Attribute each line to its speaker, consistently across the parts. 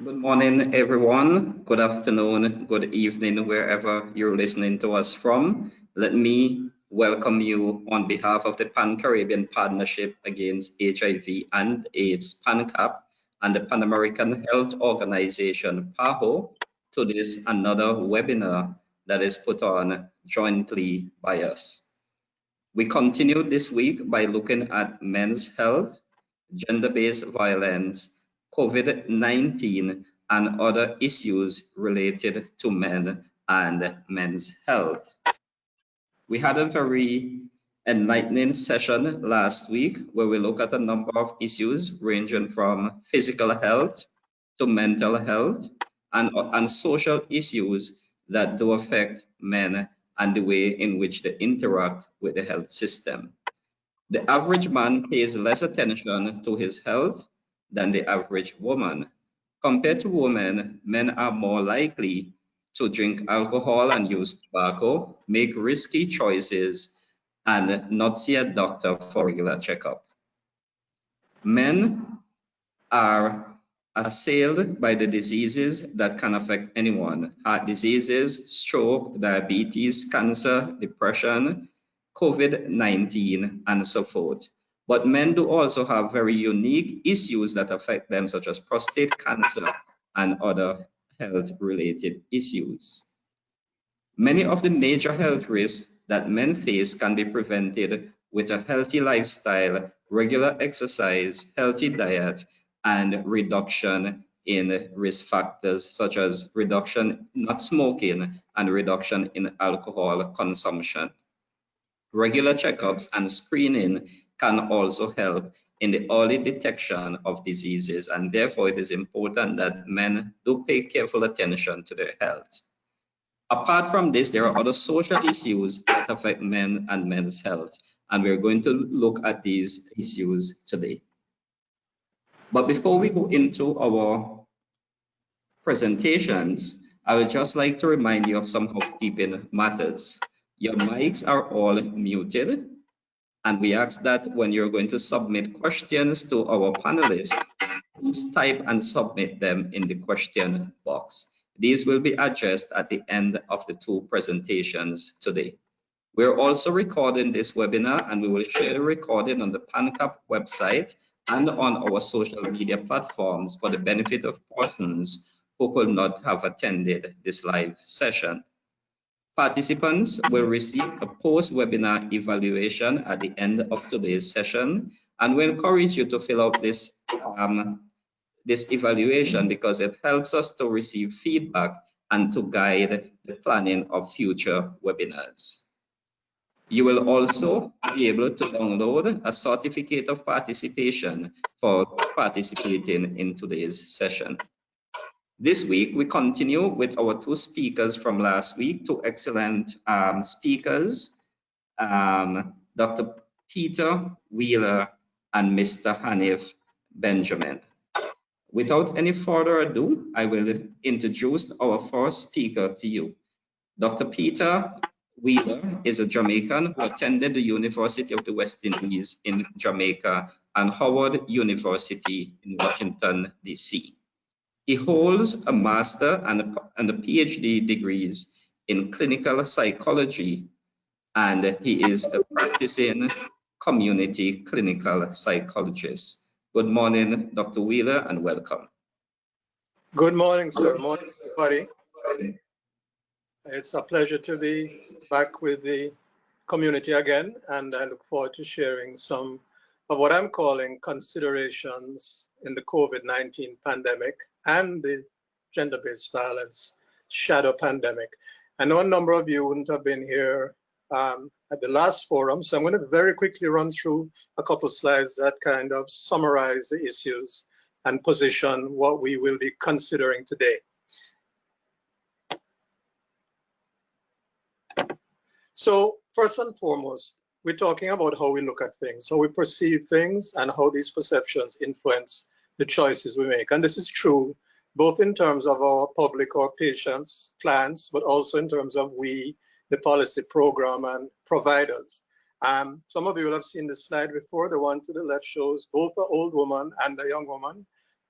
Speaker 1: Good morning, everyone. Good afternoon, good evening, wherever you're listening to us from. Let me welcome you on behalf of the Pan-Caribbean Partnership Against HIV and AIDS, PANCAP, and the Pan American Health Organization, PAHO, to this another webinar that is put on jointly by us. We continue this week by looking at men's health, gender-based violence, COVID-19, and other issues related to men and men's health. We had a very enlightening session last week where we looked at a number of issues ranging from physical health to mental health and social issues that do affect men and the way in which they interact with the health system. The average man pays less attention to his health than the average woman. Compared to women, men are more likely to drink alcohol and use tobacco, make risky choices, and not see a doctor for regular checkup. Men are assailed by the diseases that can affect anyone: heart diseases, stroke, diabetes, cancer, depression, COVID-19, and so forth. But men do also have very unique issues that affect them, such as prostate cancer and other health-related issues. Many of the major health risks that men face can be prevented with a healthy lifestyle, regular exercise, healthy diet, and reduction in risk factors such as reduction not smoking and reduction in alcohol consumption. Regular checkups and screening can also help in the early detection of diseases, and therefore it is important that men do pay careful attention to their health. Apart from this, there are other social issues that affect men and men's health, and we're going to look at these issues today. But before we go into our presentations, I would just like to remind you of some housekeeping matters. Your mics are all muted, and we ask that when you're going to submit questions to our panelists, please type and submit them in the question box. These will be addressed at the end of the two presentations today. We're also recording this webinar, and we will share the recording on the PANCAP website and on our social media platforms for the benefit of persons who could not have attended this live session. Participants will receive a post-webinar evaluation at the end of today's session, and we encourage you to fill out this evaluation because it helps us to receive feedback and to guide the planning of future webinars. You will also be able to download a certificate of participation for participating in today's session. This week, we continue with our two speakers from last week, two excellent speakers, Dr. Peter Wheeler and Mr. Hanif Benjamin. Without any further ado, I will introduce our first speaker to you. Dr. Peter Wheeler is a Jamaican who attended the University of the West Indies in Jamaica and Howard University in Washington, D.C. He holds a master and a PhD degrees in clinical psychology, and he is a practicing community clinical psychologist. Good morning, Dr. Wheeler, and welcome.
Speaker 2: Good morning, sir. Morning, everybody. It's a pleasure to be back with the community again, and I look forward to sharing some of what I'm calling considerations in the COVID-19 pandemic and the gender-based violence shadow pandemic. I know a number of you wouldn't have been here at the last forum, so I'm going to very quickly run through a couple of slides that kind of summarize the issues and position what we will be considering today. So first and foremost, we're talking about how we look at things, how we perceive things, and how these perceptions influence the choices we make. And this is true both in terms of our public or patients' plans, but also in terms of we, the policy program and providers. Some of you will have seen this slide before. The one to the left shows both an old woman and a young woman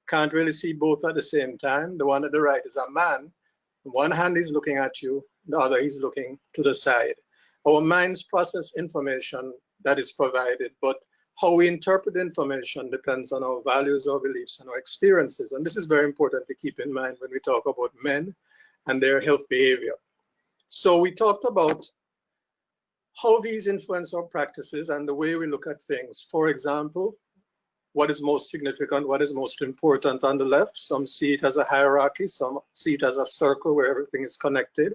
Speaker 2: can't really see both at the same time. The one at the right is a man. One hand is looking at you, the other is looking to the side. Our minds process information that is provided, but how we interpret information depends on our values, our beliefs, and our experiences. And this is very important to keep in mind when we talk about men and their health behavior. So we talked about how these influence our practices and the way we look at things. For example, what is most significant, what is most important on the left. Some see it as a hierarchy, some see it as a circle where everything is connected.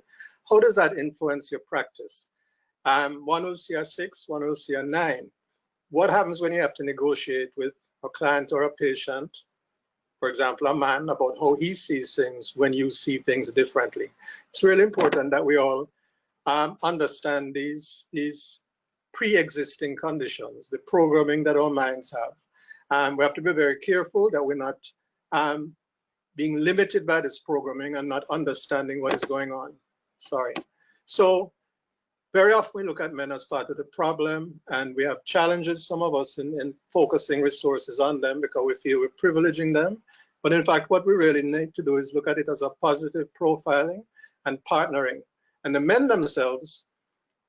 Speaker 2: How does that influence your practice? One will see a 6, one will see a 9. What happens when you have to negotiate with a client or a patient, for example, a man, about how he sees things when you see things differently? It's really important that we all understand these pre-existing conditions, the programming that our minds have. We have to be very careful that we're not being limited by this programming and not understanding what is going on. Sorry. So very often we look at men as part of the problem, and we have challenges, some of us, in focusing resources on them because we feel we're privileging them. But in fact, what we really need to do is look at it as a positive profiling and partnering. And the men themselves,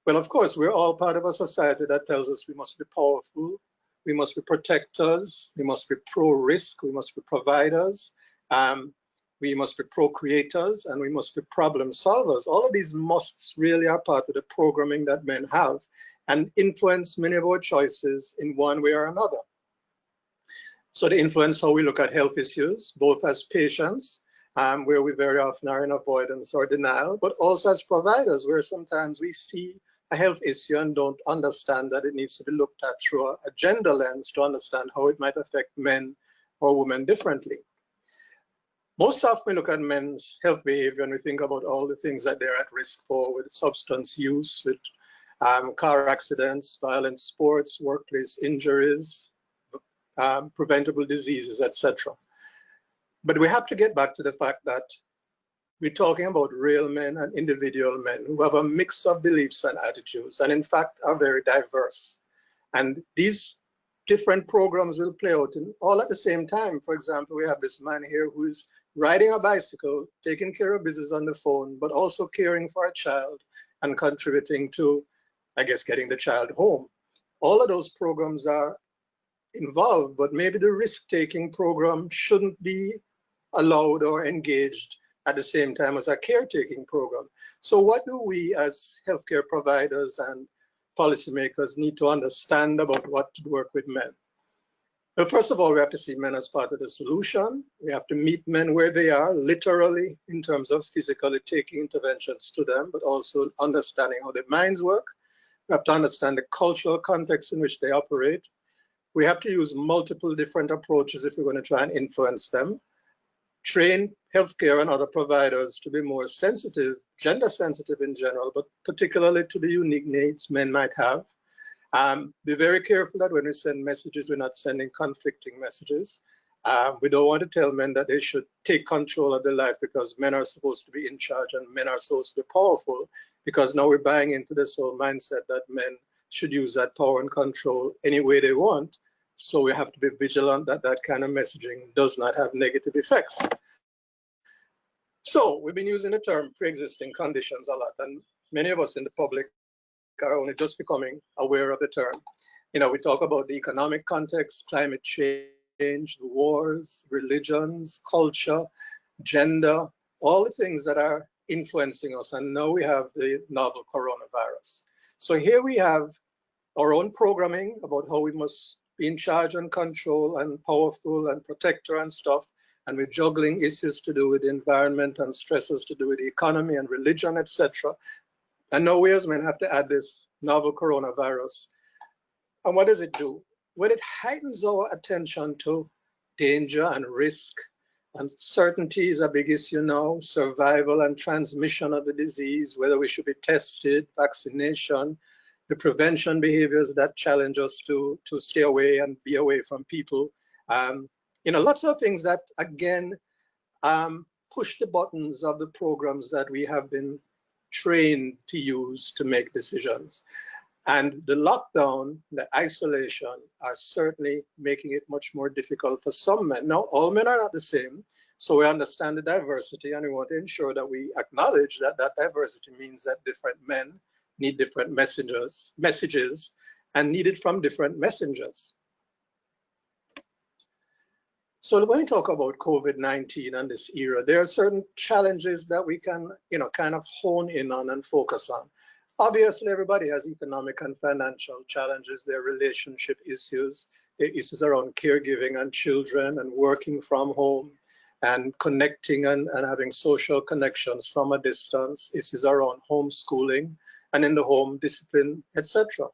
Speaker 2: well, of course, we're all part of a society that tells us we must be powerful, we must be protectors, we must be pro-risk, we must be providers, we must be pro-creators, and we must be problem solvers. All of these musts really are part of the programming that men have and influence many of our choices in one way or another. So they influence how we look at health issues, both as patients, where we very often are in avoidance or denial, but also as providers, where sometimes we see a health issue and don't understand that it needs to be looked at through a gender lens to understand how it might affect men or women differently. Most often we look at men's health behavior and we think about all the things that they're at risk for, with substance use, with car accidents, violent sports, workplace injuries, preventable diseases, etc. But we have to get back to the fact that we're talking about real men and individual men who have a mix of beliefs and attitudes, and in fact are very diverse. And these different programs will play out all at the same time. For example, we have this man here who is riding a bicycle, taking care of business on the phone, but also caring for a child and contributing to, I guess, getting the child home. All of those programs are involved, but maybe the risk-taking program shouldn't be allowed or engaged at the same time as a caretaking program. So what do we as healthcare providers and policymakers need to understand about what to work with men? Well, first of all, we have to see men as part of the solution. We have to meet men where they are, literally, in terms of physically taking interventions to them, but also understanding how their minds work. We have to understand the cultural context in which they operate. We have to use multiple different approaches if we're going to try and influence them. Train healthcare and other providers to be more sensitive, gender sensitive in general, but particularly to the unique needs men might have. Be very careful that when we send messages, we're not sending conflicting messages. We don't want to tell men that they should take control of their life because men are supposed to be in charge and men are supposed to be powerful, because now we're buying into this whole mindset that men should use that power and control any way they want. So we have to be vigilant that that kind of messaging does not have negative effects. So we've been using the term pre-existing conditions a lot, and many of us in the public are only just becoming aware of the term. You know, we talk about the economic context, climate change, wars, religions, culture, gender, all the things that are influencing us. And now we have the novel coronavirus. So here we have our own programming about how we must be in charge and control and powerful and protector and stuff. And we're juggling issues to do with the environment and stresses to do with the economy and religion, etc. And now we as men have to add this novel coronavirus. And what does it do? Well, it heightens our attention to danger and risk. Uncertainty is a big issue now, survival and transmission of the disease, whether we should be tested, vaccination, the prevention behaviors that challenge us to stay away and be away from people. You know, lots of things that, again, push the buttons of the programs that we have been trained to use to make decisions. And the lockdown, the isolation are certainly making it much more difficult for some men. Now, all men are not the same, so we understand the diversity, and we want to ensure that we acknowledge that that diversity means that different men need different messages and need it from different messengers. So when we talk about COVID-19 and this era, there are certain challenges that we can, kind of hone in on and focus on. Obviously, everybody has economic and financial challenges, their relationship issues, their issues around caregiving and children and working from home and connecting and having social connections from a distance, issues around homeschooling and in the home, discipline, etc.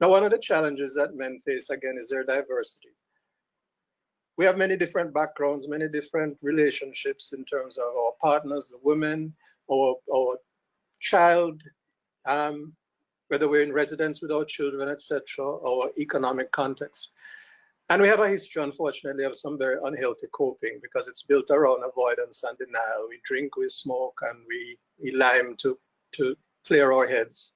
Speaker 2: Now, one of the challenges that men face, again, is their diversity. We have many different backgrounds, many different relationships in terms of our partners, the women, our child, whether we're in residence with our children, etc., or economic context. And we have a history, unfortunately, of some very unhealthy coping because it's built around avoidance and denial. We drink, we smoke, and we lime to clear our heads.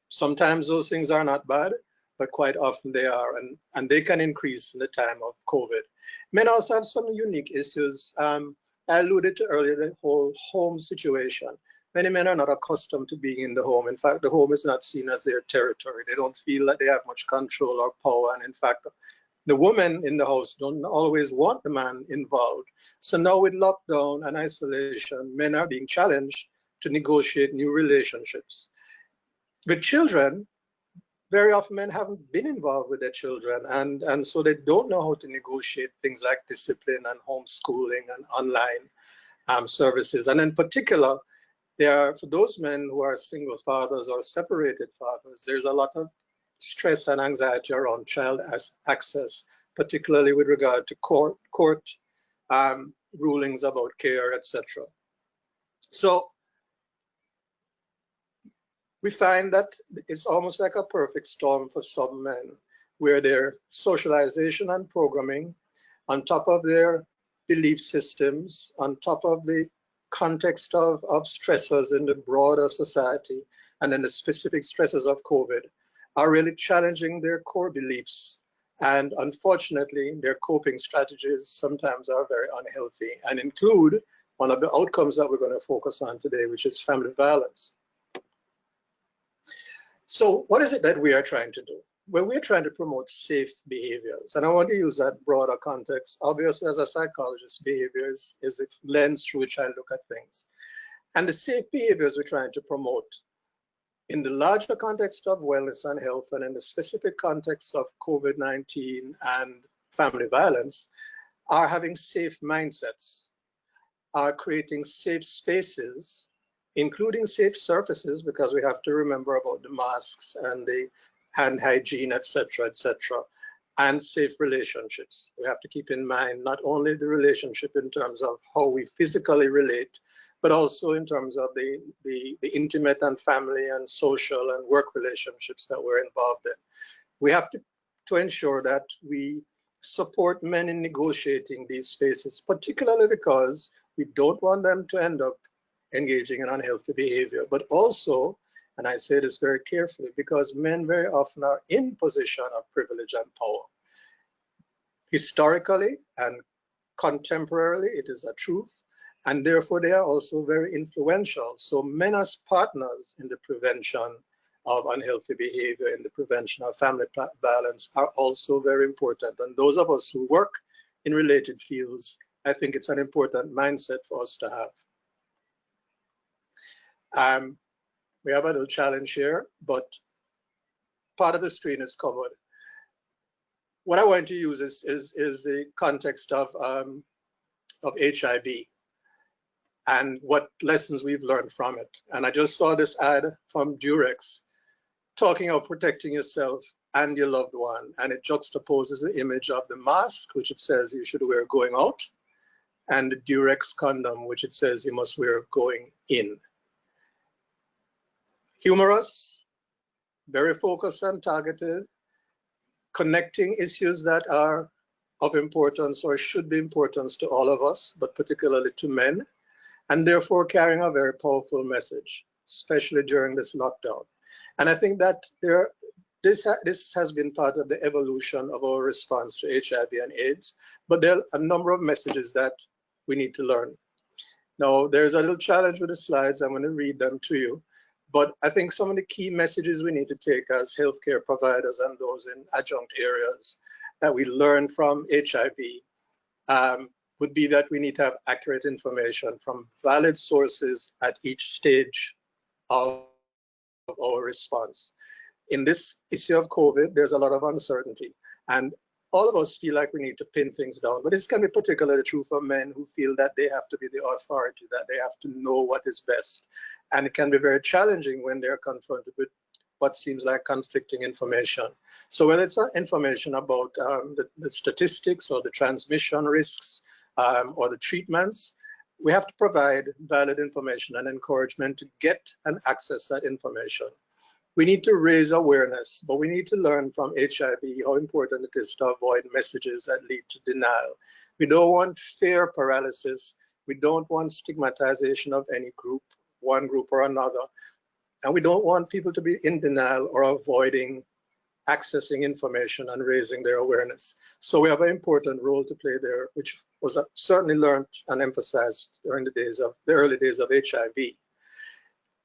Speaker 2: Sometimes those things are not bad, but quite often they are, and they can increase in the time of COVID. Men also have some unique issues. I alluded to earlier the whole home situation. Many men are not accustomed to being in the home. In fact, the home is not seen as their territory. They don't feel that they have much control or power. And in fact, the women in the house don't always want the man involved. So now with lockdown and isolation, men are being challenged to negotiate new relationships. With children, very often men haven't been involved with their children, and so they don't know how to negotiate things like discipline and homeschooling and online services. And in particular, for those men who are single fathers or separated fathers, there's a lot of stress and anxiety around child access, particularly with regard to court rulings about care, etc. So we find that it's almost like a perfect storm for some men, where their socialization and programming, on top of their belief systems, on top of the context of stressors in the broader society, and then the specific stresses of COVID, are really challenging their core beliefs. And unfortunately, their coping strategies sometimes are very unhealthy and include one of the outcomes that we're going to focus on today, which is family violence. So what is it that we are trying to do? Well, we're trying to promote safe behaviors. And I want to use that broader context. Obviously, as a psychologist, behaviors is a lens through which I look at things. And the safe behaviors we're trying to promote in the larger context of wellness and health, and in the specific context of COVID-19 and family violence, are having safe mindsets, are creating safe spaces, including safe surfaces, because we have to remember about the masks and the hand hygiene, etc., and safe relationships. We have to keep in mind not only the relationship in terms of how we physically relate, but also in terms of the intimate and family and social and work relationships that we're involved in. We have to ensure that we support men in negotiating these spaces, particularly because we don't want them to end up engaging in unhealthy behavior, but also, and I say this very carefully, because men very often are in position of privilege and power. Historically and contemporarily, it is a truth, and therefore they are also very influential. So men as partners in the prevention of unhealthy behavior, in the prevention of family violence, are also very important. And those of us who work in related fields, I think it's an important mindset for us to have. We have a little challenge here, but part of the screen is covered. What I want to use is the context of HIV and what lessons we've learned from it. And I just saw this ad from Durex talking about protecting yourself and your loved one, and it juxtaposes the image of the mask, which it says you should wear going out, and the Durex condom, which it says you must wear going in. Humorous, very focused and targeted, connecting issues that are of importance or should be important to all of us, but particularly to men, and therefore carrying a very powerful message, especially during this lockdown. And I think that this has been part of the evolution of our response to HIV and AIDS, but there are a number of messages that we need to learn. Now, there's a little challenge with the slides. I'm going to read them to you. But I think some of the key messages we need to take as healthcare providers and those in adjunct areas that we learn from HIV would be that we need to have accurate information from valid sources at each stage of our response. In this issue of COVID, there's a lot of uncertainty, and all of us feel like we need to pin things down, but this can be particularly true for men who feel that they have to be the authority, that they have to know what is best. And it can be very challenging when they're confronted with what seems like conflicting information. So whether it's information about the statistics or the transmission risks or the treatments, we have to provide valid information and encouragement to get and access that information. We need to raise awareness, but we need to learn from HIV how important it is to avoid messages that lead to denial. We don't want fear paralysis. We don't want stigmatization of any group, one group or another. And we don't want people to be in denial or avoiding accessing information and raising their awareness. So we have an important role to play there, which was certainly learned and emphasized during the early days of HIV.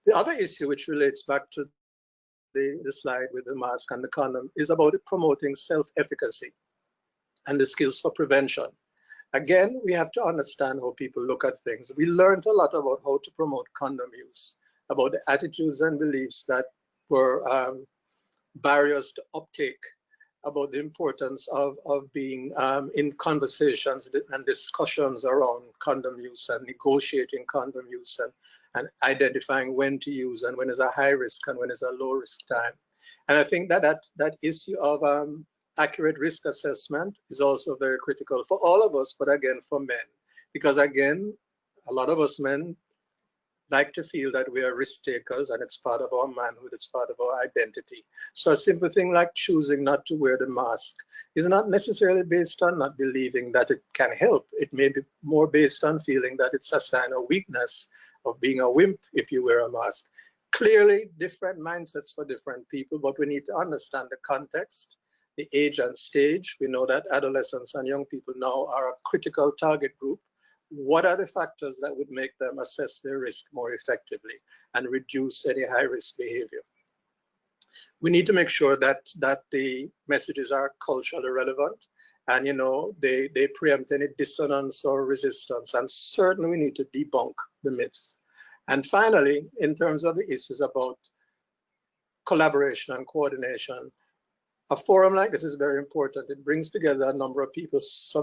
Speaker 2: The other issue, which relates back to the slide with the mask and the condom, is about promoting self-efficacy and the skills for prevention. Again, we have to understand how people look at things. We learned a lot about how to promote condom use, about the attitudes and beliefs that were barriers to uptake, about the importance of being in conversations and discussions around condom use and negotiating condom use and identifying when to use and when is a high risk and when is a low risk time. And I think that issue of accurate risk assessment is also very critical for all of us, but again, for men, because again, a lot of us men like to feel that we are risk takers and it's part of our manhood, it's part of our identity. So a simple thing like choosing not to wear the mask is not necessarily based on not believing that it can help. It may be more based on feeling that it's a sign of weakness, of being a wimp if you wear a mask. Clearly different mindsets for different people, but we need to understand the context, the age and stage. We know that adolescents and young people now are a critical target group. What are the factors that would make them assess their risk more effectively and reduce any high-risk behavior? We need to make sure that the messages are culturally relevant and, you know, they preempt any dissonance or resistance. And certainly we need to debunk the myths. And finally, in terms of the issues about collaboration and coordination, a forum like this is very important. It brings together a number of people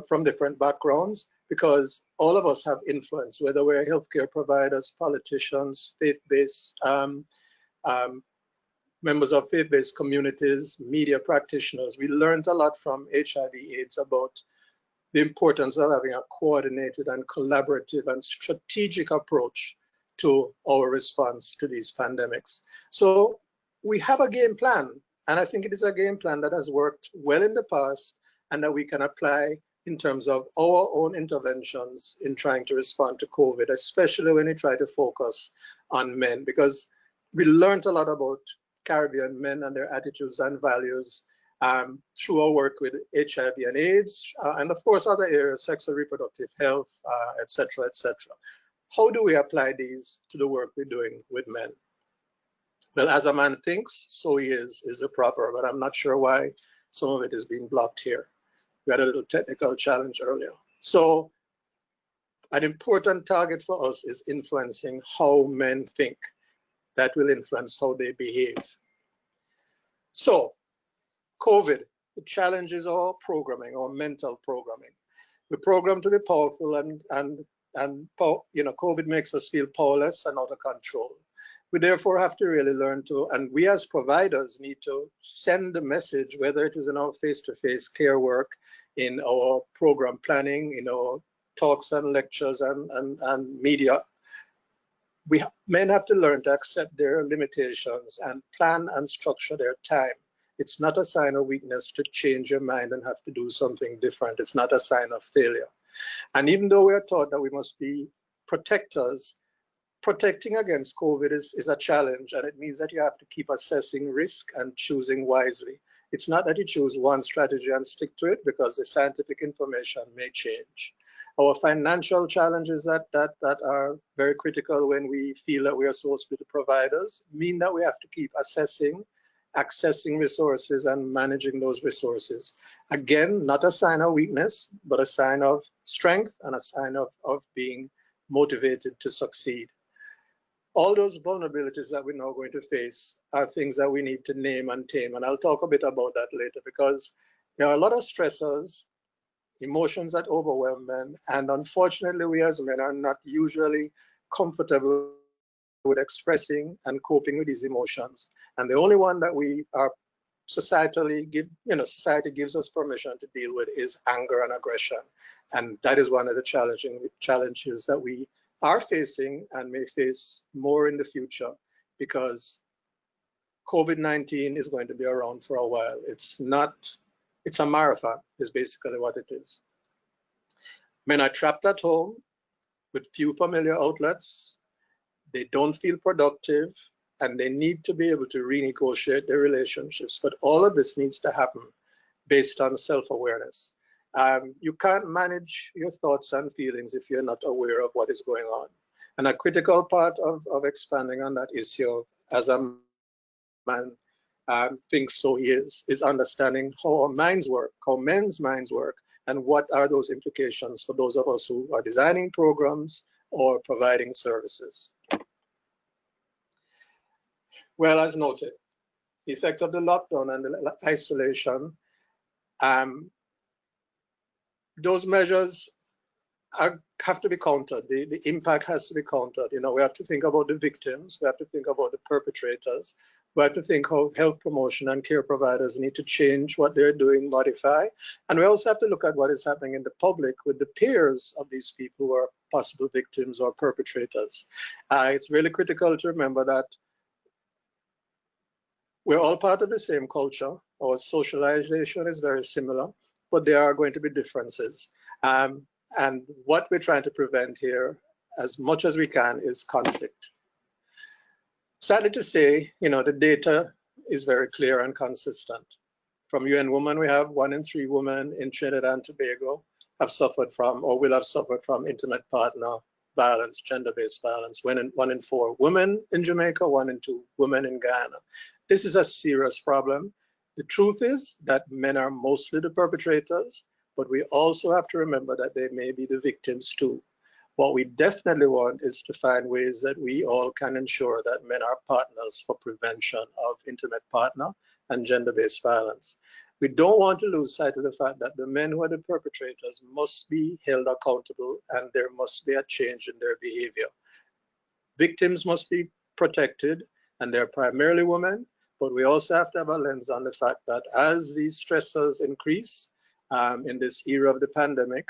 Speaker 2: from different backgrounds, because all of us have influence, whether we're healthcare providers, politicians, faith-based members of faith-based communities, media practitioners. We learned a lot from HIV/AIDS about the importance of having a coordinated and collaborative and strategic approach to our response to these pandemics. So we have a game plan, and I think it is a game plan that has worked well in the past and that we can apply in terms of our own interventions in trying to respond to COVID, especially when we try to focus on men, because we learned a lot about Caribbean men and their attitudes and values through our work with HIV and AIDS, and of course other areas, sexual reproductive health, etc., etc. How do we apply these to the work we're doing with men? Well, as a man thinks, so he is a proverb, but I'm not sure why some of it is being blocked here. We had a little technical challenge earlier. So an important target for us is influencing how men think. That will influence how they behave. So COVID, it challenges our programming, our mental programming. We're programmed to be powerful and you know, COVID makes us feel powerless and out of control. We therefore have to really learn to, and we as providers need to send the message, whether it is in our face-to-face care work, in our program planning, in our talks and lectures and media. Men have to learn to accept their limitations and plan and structure their time. It's not a sign of weakness to change your mind and have to do something different. It's not a sign of failure. And even though we are taught that we must be protectors, protecting against COVID is a challenge, and it means that you have to keep assessing risk and choosing wisely. It's not that you choose one strategy and stick to it, because the scientific information may change. Our financial challenges that are very critical when we feel that we are supposed to be the providers mean that we have to keep assessing, accessing resources and managing those resources. Again, not a sign of weakness, but a sign of strength and a sign of being motivated to succeed. All those vulnerabilities that we're now going to face are things that we need to name and tame. And I'll talk a bit about that later, because there are a lot of stressors, emotions that overwhelm men. And unfortunately, we as men are not usually comfortable with expressing and coping with these emotions. And the only one that we are society gives us permission to deal with is anger and aggression. And that is one of the challenges that we are facing and may face more in the future, because COVID-19 is going to be around for a while. It's a marathon, is basically what it is. Men are trapped at home with few familiar outlets. They don't feel productive, and they need to be able to renegotiate their relationships. But all of this needs to happen based on self-awareness. You can't manage your thoughts and feelings if you're not aware of what is going on. And a critical part of expanding on that issue, as a man thinks so he is understanding how our minds work, how men's minds work, and what are those implications for those of us who are designing programs or providing services. Well, as noted, the effect of the lockdown and the isolation, those measures have to be countered. The impact has to be countered. We have to think about the victims. We have to think about the perpetrators. We have to think how health promotion and care providers need to change what they're doing, modify. And we also have to look at what is happening in the public with the peers of these people who are possible victims or perpetrators. It's really critical to remember that we're all part of the same culture. Our socialization is very similar, but there are going to be differences. And what we're trying to prevent here, as much as we can, is conflict. Sadly to say, the data is very clear and consistent. From UN Women, we have 1 in 3 women in Trinidad and Tobago have suffered from or will have suffered from intimate partner violence, gender-based violence. 1 in 4 women in Jamaica, 1 in 2 women in Ghana. This is a serious problem. The truth is that men are mostly the perpetrators, but we also have to remember that they may be the victims too. What we definitely want is to find ways that we all can ensure that men are partners for prevention of intimate partner and gender-based violence. We don't want to lose sight of the fact that the men who are the perpetrators must be held accountable, and there must be a change in their behavior. Victims must be protected, and they're primarily women, but we also have to have a lens on the fact that as these stressors increase in this era of the pandemic,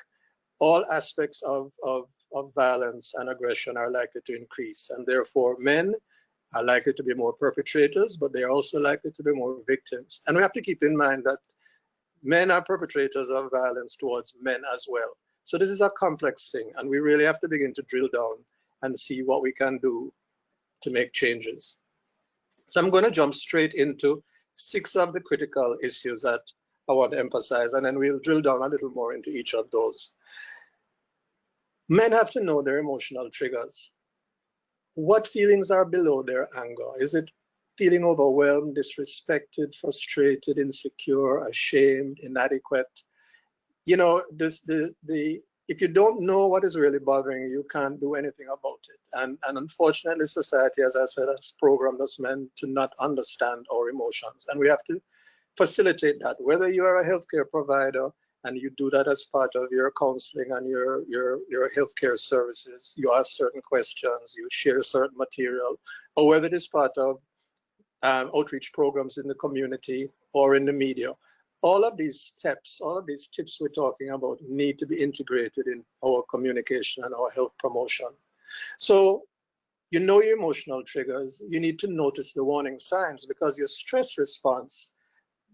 Speaker 2: all aspects of violence and aggression are likely to increase, and therefore men are likely to be more perpetrators, but they are also likely to be more victims. And we have to keep in mind that men are perpetrators of violence towards men as well. So this is a complex thing, and we really have to begin to drill down and see what we can do to make changes. So I'm going to jump straight into 6 of the critical issues that I want to emphasize, and then we'll drill down a little more into each of those. Men have to know their emotional triggers. What feelings are below their anger? Is it feeling overwhelmed, disrespected, frustrated, insecure, ashamed, inadequate? If you don't know what is really bothering you, you can't do anything about it. And unfortunately, society, as I said, has programmed us men to not understand our emotions. And we have to facilitate that. Whether you are a healthcare provider and you do that as part of your counseling and your healthcare services, you ask certain questions, you share certain material, or whether it is part of outreach programs in the community or in the media. All of these steps, all of these tips we're talking about need to be integrated in our communication and our health promotion. So you know your emotional triggers, you need to notice the warning signs, because your stress response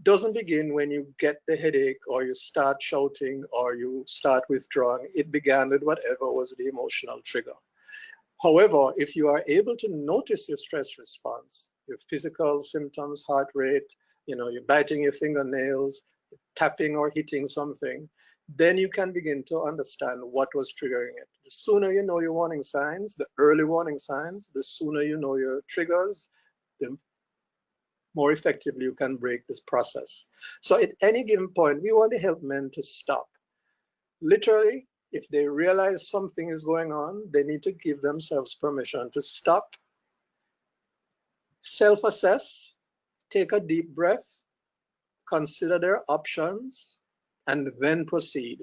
Speaker 2: doesn't begin when you get the headache or you start shouting or you start withdrawing. It began with whatever was the emotional trigger. However, if you are able to notice your stress response, your physical symptoms, heart rate, you're biting your fingernails, tapping or hitting something, then you can begin to understand what was triggering it. The sooner you know your warning signs, the early warning signs, the sooner you know your triggers, the more effectively you can break this process. So at any given point, we want to help men to stop. Literally, if they realize something is going on, they need to give themselves permission to stop, self-assess, take a deep breath, consider their options, and then proceed.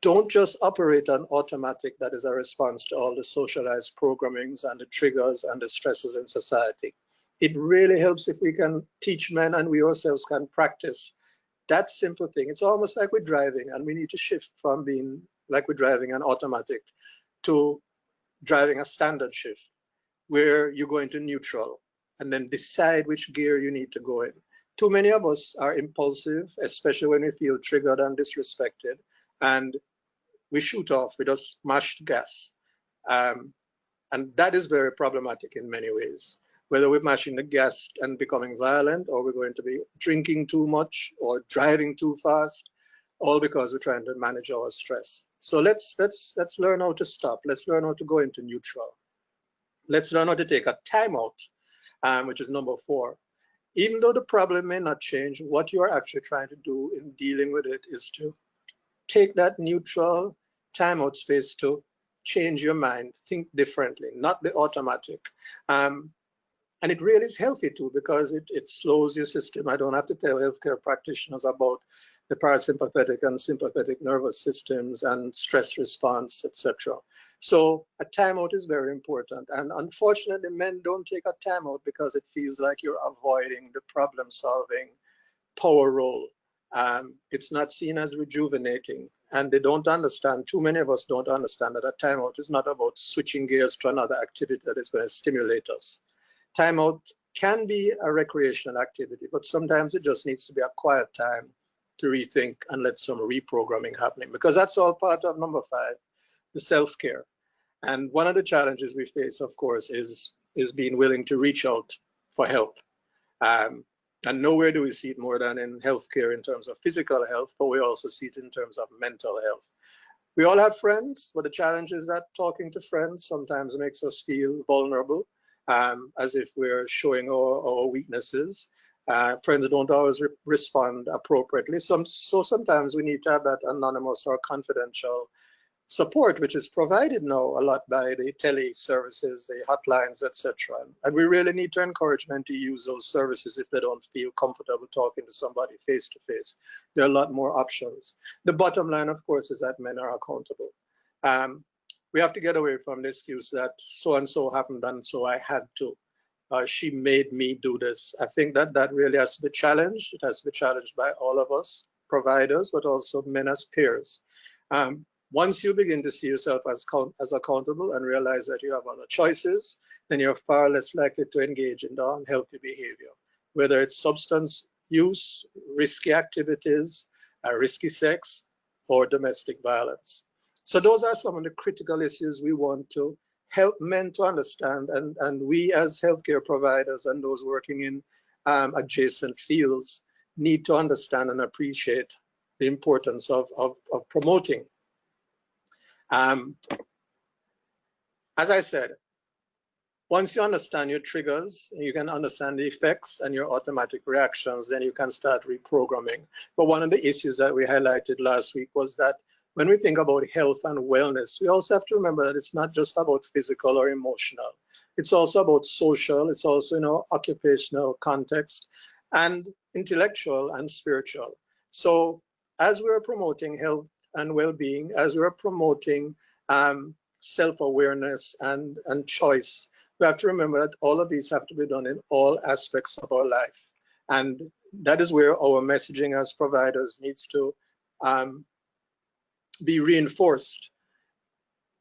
Speaker 2: Don't just operate on automatic that is a response to all the socialized programmings and the triggers and the stresses in society. It really helps if we can teach men and we ourselves can practice that simple thing. It's almost like we're driving, and we need to shift from being like we're driving an automatic to driving a standard shift where you go into neutral and then decide which gear you need to go in. Too many of us are impulsive, especially when we feel triggered and disrespected, and we shoot off, we just mashed gas. And that is very problematic in many ways. Whether we're mashing the gas and becoming violent, or we're going to be drinking too much or driving too fast, all because we're trying to manage our stress. So let's learn how to stop. Let's learn how to go into neutral. Let's learn how to take a timeout, which is number 4. Even though the problem may not change, what you are actually trying to do in dealing with it is to take that neutral timeout space to change your mind, think differently, not the automatic. And it really is healthy too, because it slows your system. I don't have to tell healthcare practitioners about the parasympathetic and sympathetic nervous systems and stress response, etc. So a timeout is very important. And unfortunately, men don't take a timeout because it feels like you're avoiding the problem-solving power role. It's not seen as rejuvenating, and they don't understand, too many of us don't understand that a timeout is not about switching gears to another activity that is going to stimulate us. Timeout can be a recreational activity, but sometimes it just needs to be a quiet time to rethink and let some reprogramming happening, because that's all part of number 5, the self-care. And one of the challenges we face, of course, is being willing to reach out for help. And nowhere do we see it more than in healthcare in terms of physical health, but we also see it in terms of mental health. We all have friends, but the challenge is that talking to friends sometimes makes us feel vulnerable, as if we're showing our weaknesses. Friends don't always respond appropriately. So sometimes we need to have that anonymous or confidential support, which is provided now a lot by the tele services, the hotlines, etc. And we really need to encourage men to use those services if they don't feel comfortable talking to somebody face to face. There are a lot more options. The bottom line, of course, is that men are accountable. We have to get away from the excuse that so-and-so happened and so I had to. She made me do this. I think that really has to be challenged. It has to be challenged by all of us, providers, but also men as peers. Once you begin to see yourself as accountable and realize that you have other choices, then you're far less likely to engage in the unhealthy behavior, whether it's substance use, risky activities, risky sex, or domestic violence. So those are some of the critical issues we want to help men to understand, and we as healthcare providers and those working in adjacent fields need to understand and appreciate the importance of promoting. As I said, once you understand your triggers, you can understand the effects and your automatic reactions, then you can start reprogramming. But one of the issues that we highlighted last week was that when we think about health and wellness, we also have to remember that it's not just about physical or emotional. It's also about social, it's also occupational context, and intellectual and spiritual. So as we're promoting health and well-being, as we're promoting self-awareness and choice, we have to remember that all of these have to be done in all aspects of our life. And that is where our messaging as providers needs to be reinforced.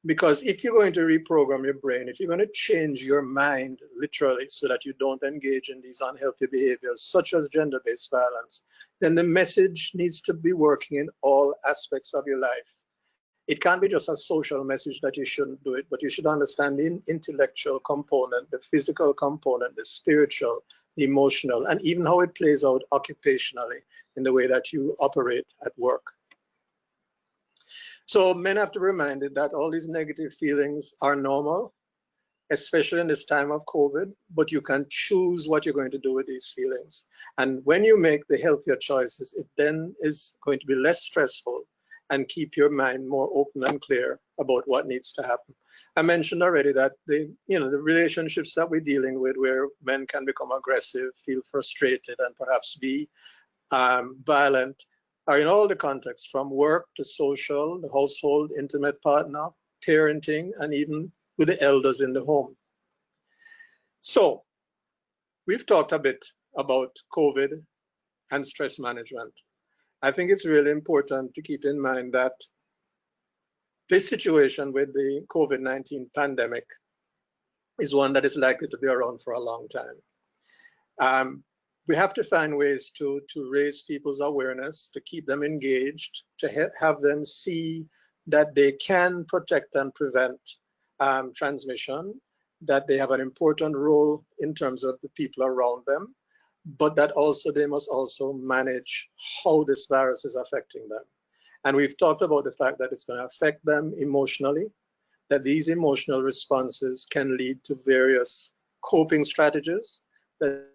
Speaker 2: Because if you're going to reprogram your brain, if you're going to change your mind literally so that you don't engage in these unhealthy behaviors such as gender-based violence, then the message needs to be working in all aspects of your life. It can't be just a social message that you shouldn't do it, but you should understand the intellectual component, the physical component, the spiritual, the emotional, and even how it plays out occupationally in the way that you operate at work. So men have to be reminded that all these negative feelings are normal, especially in this time of COVID, but you can choose what you're going to do with these feelings. And when you make the healthier choices, it then is going to be less stressful and keep your mind more open and clear about what needs to happen. I mentioned already that the relationships that we're dealing with, where men can become aggressive, feel frustrated, and perhaps be violent, are in all the contexts, from work to social, the household, intimate partner, parenting, and even with the elders in the home. So we've talked a bit about COVID and stress management. I think it's really important to keep in mind that this situation with the COVID-19 pandemic is one that is likely to be around for a long time. We have to find ways to raise people's awareness, to keep them engaged, to have them see that they can protect and prevent transmission, that they have an important role in terms of the people around them, but that also they must also manage how this virus is affecting them. And we've talked about the fact that it's going to affect them emotionally, that these emotional responses can lead to various coping strategies, that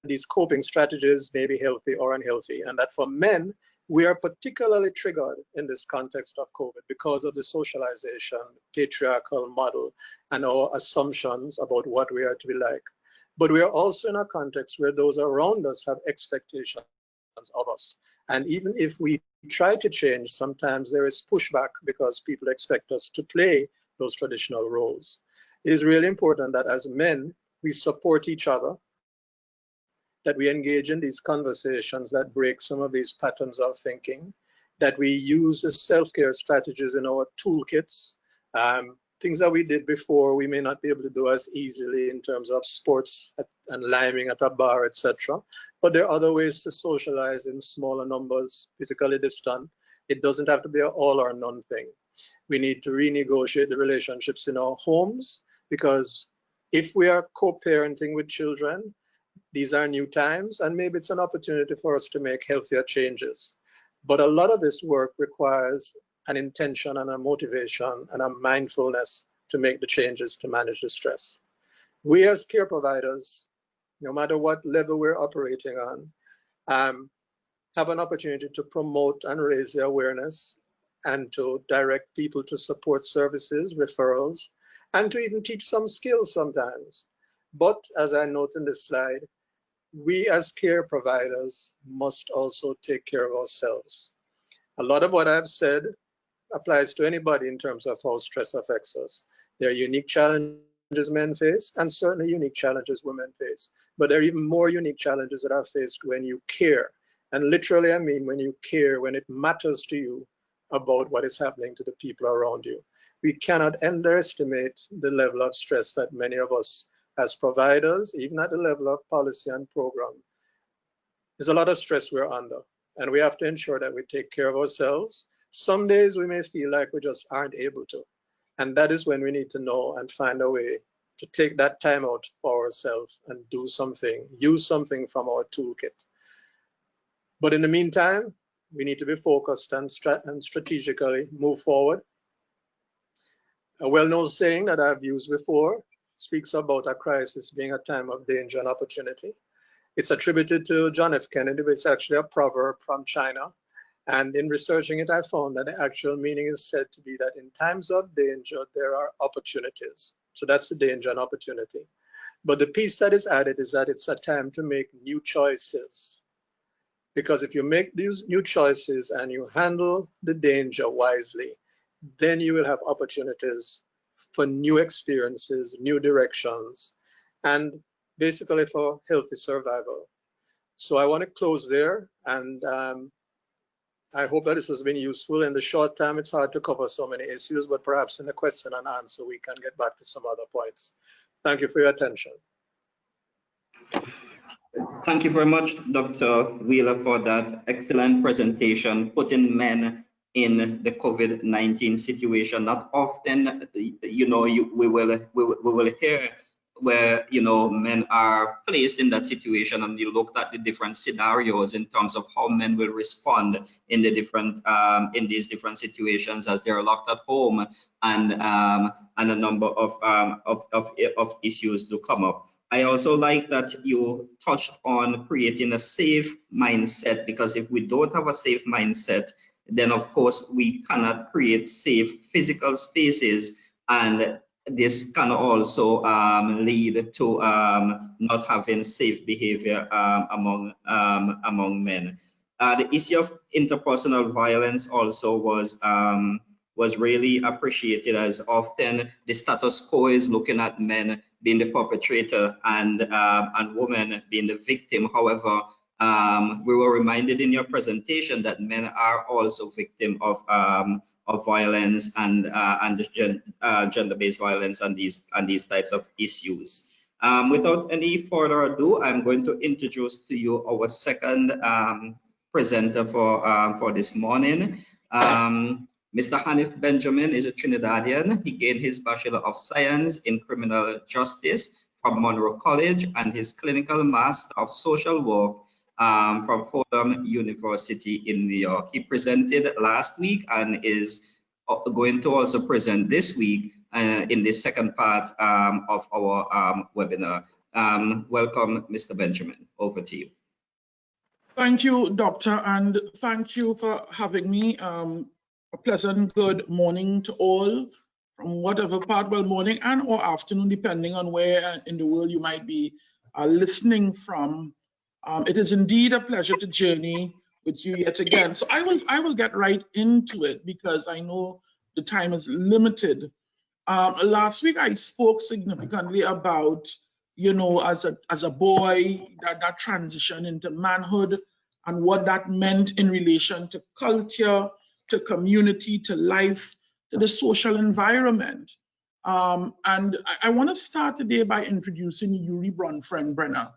Speaker 2: these coping strategies may be healthy or unhealthy, and that for men, we are particularly triggered in this context of COVID because of the socialization, patriarchal model, and our assumptions about what we are to be like. But we are also in a context where those around us have expectations of us. And even if we try to change, sometimes there is pushback because people expect us to play those traditional roles. It is really important that as men, we support each other, that we engage in these conversations that break some of these patterns of thinking, that we use the self-care strategies in our toolkits, things that we did before we may not be able to do as easily in terms of sports and liming at a bar, etc. But there are other ways to socialize in smaller numbers, physically distant. It doesn't have to be an all or none thing. We need to renegotiate the relationships in our homes, because if we are co-parenting with children, these are new times, and maybe it's an opportunity for us to make healthier changes. But a lot of this work requires an intention and a motivation and a mindfulness to make the changes to manage the stress. We as care providers, no matter what level we're operating on, have an opportunity to promote and raise the awareness and to direct people to support services, referrals, and to even teach some skills sometimes. But as I note in this slide, we as care providers must also take care of ourselves. A lot of what I've said applies to anybody in terms of how stress affects us. There are unique challenges men face, and certainly unique challenges women face. But there are even more unique challenges that are faced when you care. And literally, I mean when you care, when it matters to you about what is happening to the people around you. We cannot underestimate the level of stress that many of us as providers, even at the level of policy and program. There's a lot of stress we're under, and we have to ensure that we take care of ourselves. Some days we may feel like we just aren't able to, and that is when we need to know and find a way to take that time out for ourselves and do something, use something from our toolkit. But in the meantime, we need to be focused and strategically move forward. A well-known saying that I've used before speaks about a crisis being a time of danger and opportunity. It's attributed to John F. Kennedy, but it's actually a proverb from China. And in researching it, I found that the actual meaning is said to be that in times of danger, there are opportunities. So that's the danger and opportunity. But the piece that is added is that it's a time to make new choices. Because if you make these new choices and you handle the danger wisely, then you will have opportunities for new experiences, new directions, and basically for healthy survival. So I want to close there, and I hope that this has been useful. In the short time, it's hard to cover so many issues, but perhaps in the question and answer, we can get back to some other points. Thank you for your attention.
Speaker 1: Thank you very much, Dr. Wheeler, for that excellent presentation, putting men in the COVID-19 situation. Not often, we will hear where men are placed in that situation, and you looked at the different scenarios in terms of how men will respond in the different in these different situations as they're locked at home, and a number of issues do come up. I also like that you touched on creating a safe mindset, because if we don't have a safe mindset, then of course we cannot create safe physical spaces, and this can also lead to not having safe behavior among men. The issue of interpersonal violence also was really appreciated, as often the status quo is looking at men being the perpetrator and women being the victim. However, we were reminded in your presentation that men are also victim of violence and gender-based violence and these types of issues. Without any further ado, I'm going to introduce to you our second presenter for this morning. Mr. Hanif Benjamin is a Trinidadian. He gained his Bachelor of Science in Criminal Justice from Monroe College and his Clinical Master of Social Work from Fordham University in New York. He presented last week and is going to also present this week in the second part of our webinar. Welcome, Mr. Benjamin. Over to you.
Speaker 3: Thank you, Doctor, and thank you for having me. A pleasant good morning to all from whatever part, well, morning and or afternoon, depending on where in the world you might be listening from. It is indeed a pleasure to journey with you yet again. So I will get right into it because I know the time is limited. Last week I spoke significantly about, as a boy, that transition into manhood and what that meant in relation to culture, to community, to life, to the social environment. And I want to start today by introducing Yuri Bronfenbrenner.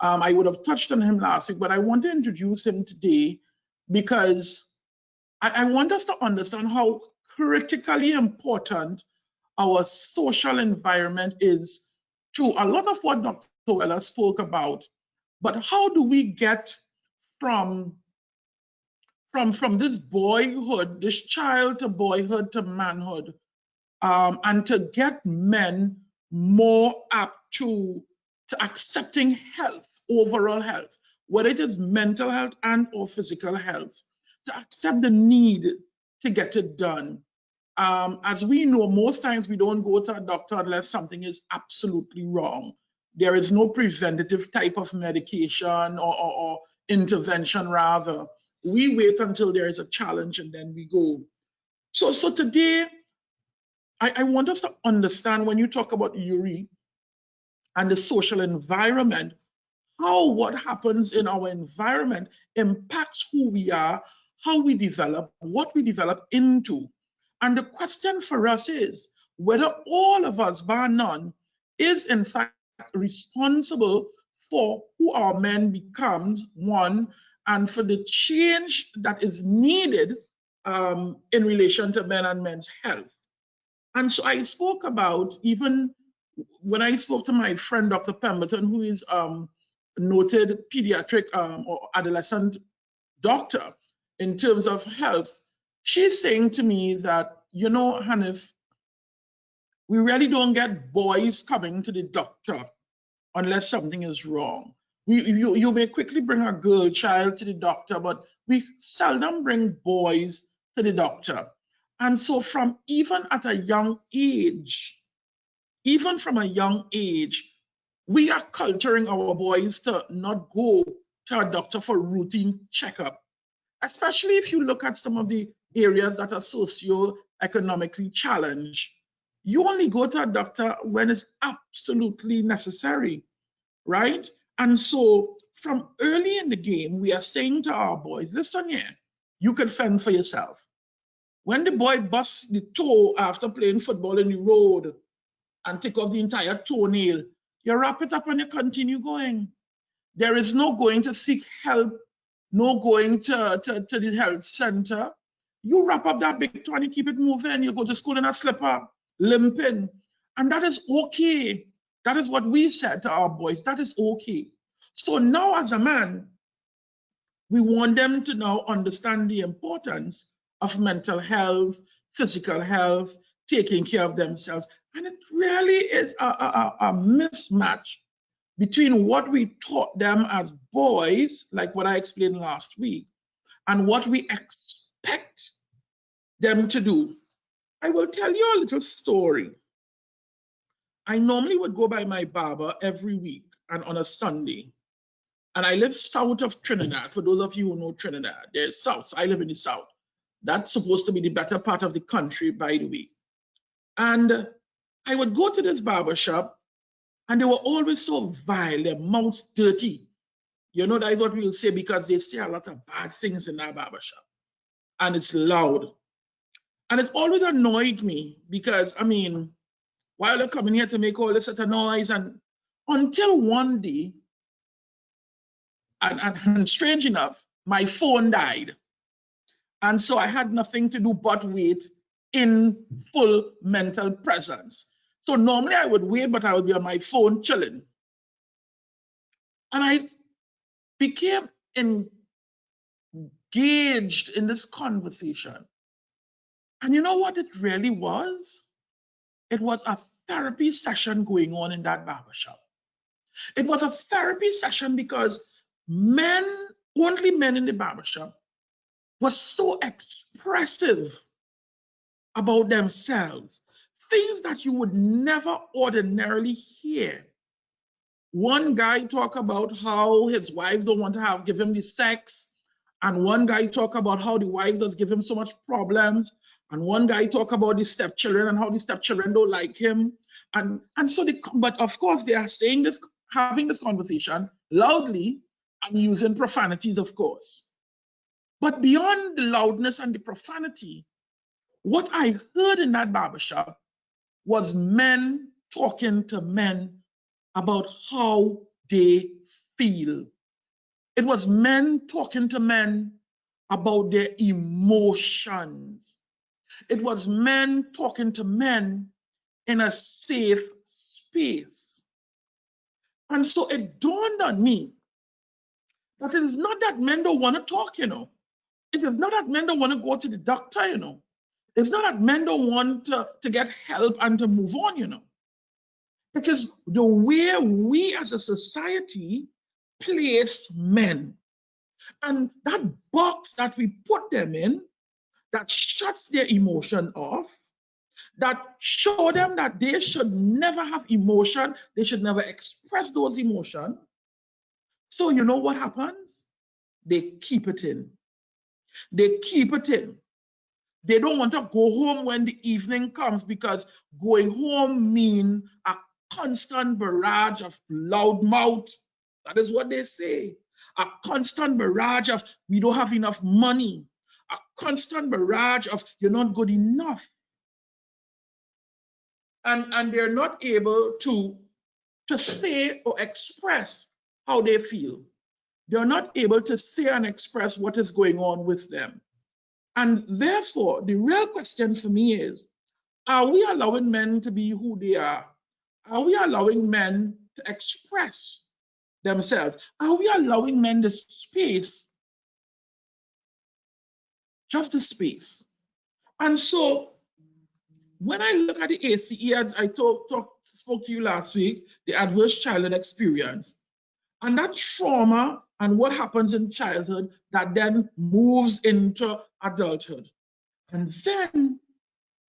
Speaker 3: I would have touched on him last week, but I want to introduce him today because I want us to understand how critically important our social environment is to a lot of what Dr. Weller spoke about. But how do we get from this boyhood, this child to boyhood to manhood, and to get men more apt to accepting health, overall health, whether it is mental health and or physical health, to accept the need to get it done. As we know, most times we don't go to a doctor unless something is absolutely wrong. There is no preventative type of medication or intervention, rather. We wait until there is a challenge and then we go. So today, I want us to understand when you talk about Yuri and the social environment, how what happens in our environment impacts who we are, how we develop, what we develop into. And the question for us is whether all of us, bar none, is in fact responsible for who our men becomes, one, and for the change that is needed in relation to men and men's health. And so I spoke about, even when I spoke to my friend, Dr. Pemberton, who is a noted pediatric or adolescent doctor in terms of health, she's saying to me that, Hanif, we really don't get boys coming to the doctor unless something is wrong. You may quickly bring a girl child to the doctor, but we seldom bring boys to the doctor. And so from even at a young age, even from a young age, we are culturing our boys to not go to a doctor for routine checkup, especially if you look at some of the areas that are socio-economically challenged. You only go to a doctor when it's absolutely necessary, right? And so from early in the game, we are saying to our boys, listen here, you can fend for yourself. When the boy busts the toe after playing football in the road and take off the entire toenail, you wrap it up and you continue going. There is no going to seek help, no going to the health center. You wrap up that big 20, keep it moving. You go to school in a slipper, limping. And that is okay. That is what we said to our boys. That is okay. So now as a man, we want them to now understand the importance of mental health, physical health, taking care of themselves. And it really is a mismatch between what we taught them as boys, like what I explained last week, and what we expect them to do. I will tell you a little story. I normally would go by my barber every week and on a Sunday. And I live south of Trinidad. For those of you who know Trinidad, there's south. I live in the south. That's supposed to be the better part of the country, by the way. And I would go to this barbershop, and they were always so vile, their mouths dirty. You know, that is what we'll say, because they say a lot of bad things in that barbershop. And it's loud. And it always annoyed me because, I mean, why are they coming here to make all this sort of noise? And until one day, and strange enough, my phone died. And so I had nothing to do but wait in full mental presence. So normally I would wait, but I would be on my phone chilling. And I became engaged in this conversation. And you know what it really was? It was a therapy session going on in that barbershop. It was a therapy session because men, only men in the barbershop, were so expressive about themselves, things that you would never ordinarily hear. One guy talk about how his wife don't want to give him the sex, and one guy talk about how the wife does give him so much problems, and one guy talk about the stepchildren and how the stepchildren don't like him, and so but of course they are saying this, having this conversation loudly and using profanities, of course. But beyond the loudness and the profanity, what I heard in that barbershop was men talking to men about how they feel. It was men talking to men about their emotions. It was men talking to men in a safe space. And so it dawned on me that it is not that men don't want to talk, you know. It is not that men don't want to go to the doctor, you know. It's not that men don't want to get help and to move on, you know. It is the way we as a society place men. And that box that we put them in, that shuts their emotion off, that show them that they should never have emotion, they should never express those emotions. So you know what happens? They keep it in. They keep it in. They don't want to go home when the evening comes, because going home means a constant barrage of loud mouth. That is what they say. A constant barrage of, we don't have enough money. A constant barrage of, you're not good enough. And they're not able to say or express how they feel. They're not able to say and express what is going on with them. And therefore, the real question for me is, are we allowing men to be who they are? Are we allowing men to express themselves? Are we allowing men the space, just the space? And so when I look at the ACE, as I spoke to you last week, the adverse childhood experience, and that trauma and what happens in childhood that then moves into adulthood. And then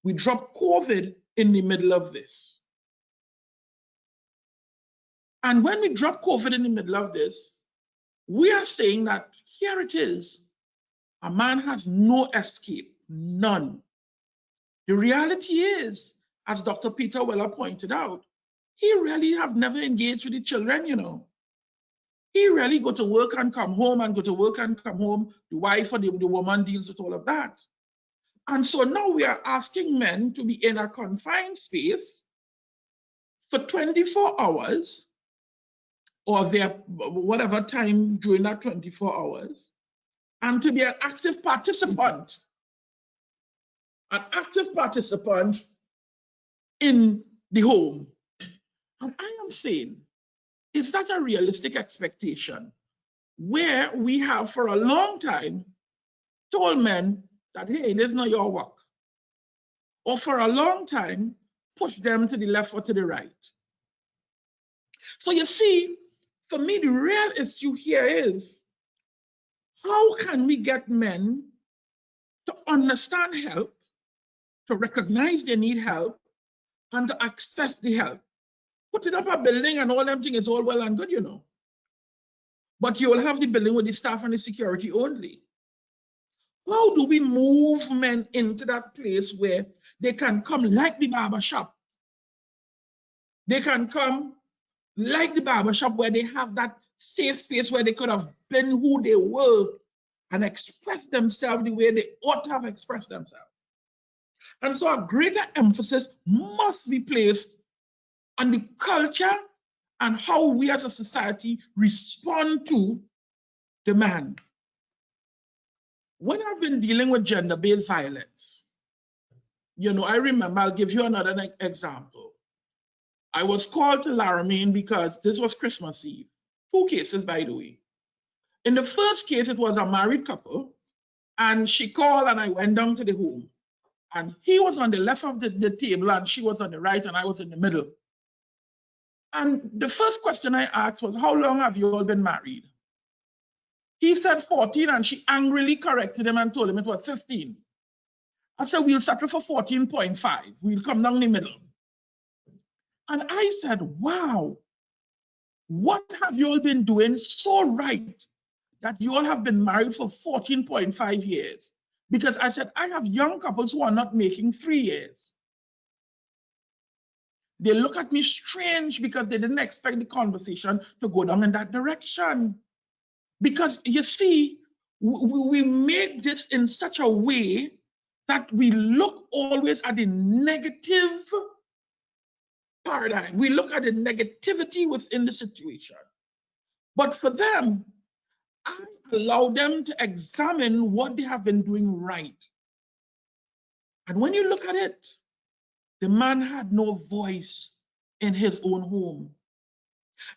Speaker 3: we drop COVID in the middle of this. And when we drop COVID in the middle of this, we are saying that here it is. A man has no escape, none. The reality is, as Dr. Peter Weller pointed out, he really have never engaged with the children, you know. He really go to work and come home and go to work and come home. The wife or the woman deals with all of that. And so now we are asking men to be in a confined space for 24 hours or their whatever time during that 24 hours, and to be an active participant an active participant in the home. And I am saying, is that a realistic expectation where we have for a long time told men that, hey, this is not your work, or for a long time push them to the left or to the right? So you see, for me, the real issue here is, how can we get men to understand help, to recognize they need help, and to access the help? Putting up a building and all them things is all well and good, you know. But you will have the building with the staff and the security only. How do we move men into that place where they can come like the barbershop? They can come like the barbershop where they have that safe space where they could have been who they were and express themselves the way they ought to have expressed themselves. And so a greater emphasis must be placed on the culture and how we as a society respond to the man. When I've been dealing with gender-based violence, you know, I remember, I'll give you another example. I was called to Laramie because this was Christmas Eve. 2 cases, by the way. In the first case, it was a married couple, and she called and I went down to the home. And he was on the left of the table and she was on the right and I was in the middle. And the first question I asked was, how long have you all been married? He said 14, and she angrily corrected him and told him it was 15. I said, we'll settle for 14.5. We'll come down the middle. And I said, wow, what have you all been doing so right that you all have been married for 14.5 years? Because I said, I have young couples who are not making 3 years. They look at me strange because they didn't expect the conversation to go down in that direction. Because you see, we made this in such a way that we look always at the negative paradigm. We look at the negativity within the situation. But for them, I allow them to examine what they have been doing right. And when you look at it, the man had no voice in his own home.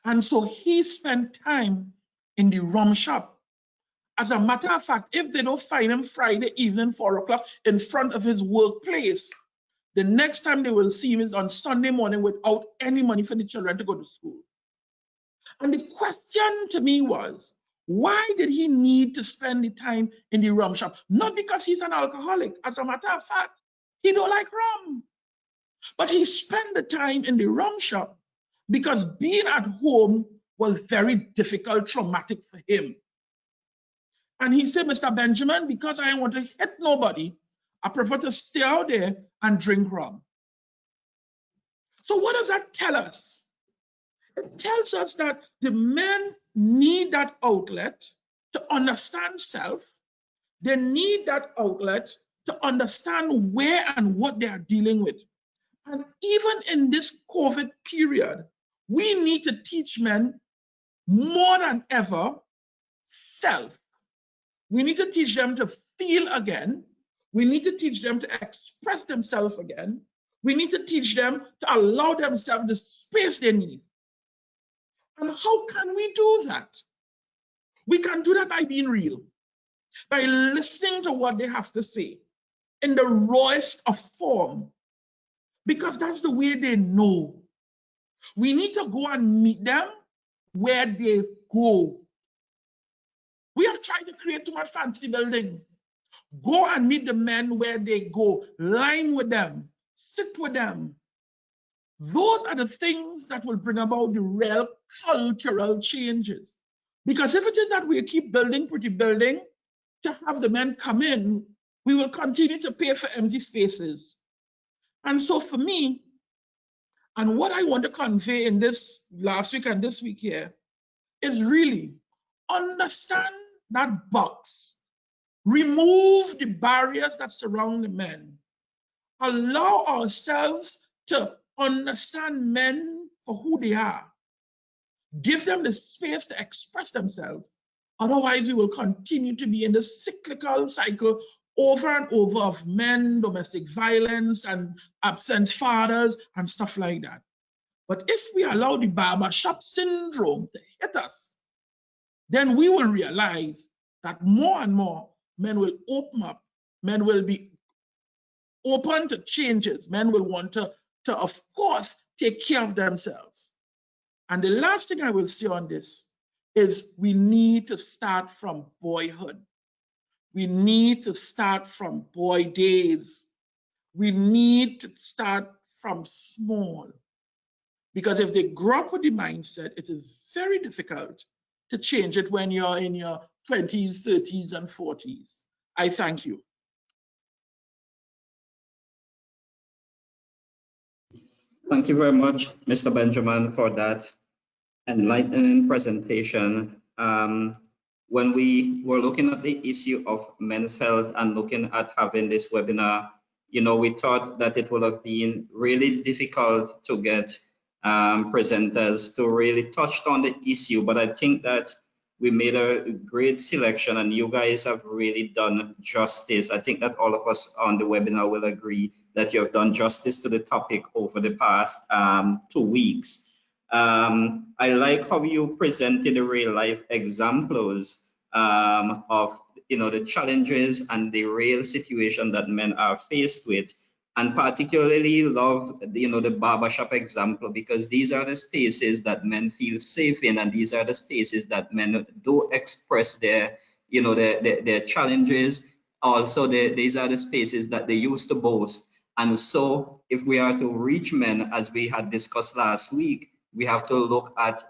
Speaker 3: And so he spent time in the rum shop. As a matter of fact, if they don't find him Friday evening, 4 o'clock, in front of his workplace, the next time they will see him is on Sunday morning without any money for the children to go to school. And the question to me was, why did he need to spend the time in the rum shop? Not because he's an alcoholic. As a matter of fact, he don't like rum. But he spent the time in the rum shop because being at home was very difficult, traumatic for him. And he said, Mr. Benjamin, because I don't want to hit nobody, I prefer to stay out there and drink rum. So what does that tell us? It tells us that the men need that outlet to understand self. They need that outlet to understand where and what they are dealing with. And even in this COVID period, we need to teach men more than ever self. We need to teach them to feel again. We need to teach them to express themselves again. We need to teach them to allow themselves the space they need. And how can we do that? We can do that by being real, by listening to what they have to say in the rawest of form, because that's the way they know. We need to go and meet them where they go. We have tried to create too much fancy building. Go and meet the men where they go. Line with them. Sit with them. Those are the things that will bring about the real cultural changes. Because if it is that we keep building pretty building to have the men come in, we will continue to pay for empty spaces. And so for me, and what I want to convey in this last week and this week here is really understand that box. Remove the barriers that surround the men. Allow ourselves to understand men for who they are. Give them the space to express themselves. Otherwise, we will continue to be in the cyclical cycle over and over of men, domestic violence, and absent fathers, and stuff like that. But if we allow the barbershop syndrome to hit us, then we will realize that more and more men will open up, men will be open to changes, men will want to of course, take care of themselves. And the last thing I will say on this is we need to start from boyhood. We need to start from boy days. We need to start from small. Because if they grow up with the mindset, it is very difficult to change it when you're in your 20s, 30s, and 40s. I thank you.
Speaker 1: Thank you very much, Mr. Benjamin, for that enlightening presentation. When we were looking at the issue of men's health and looking at having this webinar, we thought that it would have been really difficult to get presenters to really touch on the issue, but I think that we made a great selection and you guys have really done justice. I think that all of us on the webinar will agree that you have done justice to the topic over the past 2 weeks. I like how you presented the real life examples of the challenges and the real situation that men are faced with, and particularly love the barbershop example, because these are the spaces that men feel safe in, and these are the spaces that men do express their their challenges. Also, these are the spaces that they used to boast. And so if we are to reach men, as we had discussed last week, we have to look at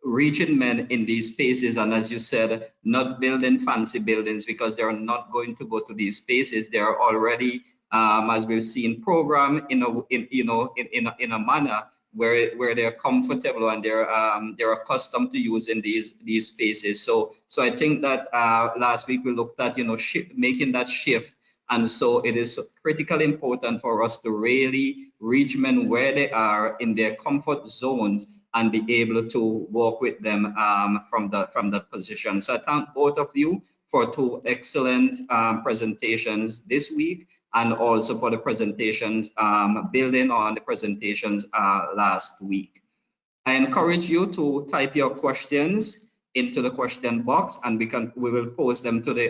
Speaker 1: reaching men in these spaces, and as you said, not building fancy buildings, because they're not going to go to these spaces. They're already, as we've seen, programmed in a manner where they're comfortable and they're accustomed to using these spaces. So I think that last week we looked at making that shift. And so it is critically important for us to really reach men where they are in their comfort zones and be able to work with them from that position. So I thank both of you for 2 excellent presentations this week, and also for the presentations building on the presentations last week. I encourage you to type your questions into the question box, and we will post them to the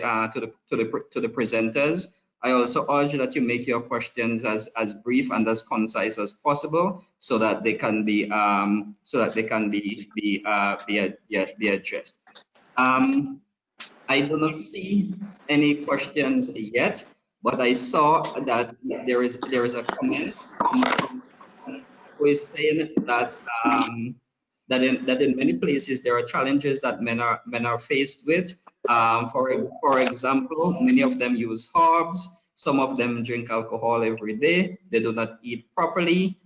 Speaker 1: presenters. I also urge that you make your questions as brief and as concise as possible, so that they can be addressed. I do not see any questions yet, but I saw that there is a comment who is saying that that in many places there are challenges that men are faced with. For example, many of them use herbs. Some of them drink alcohol every day. They do not eat properly.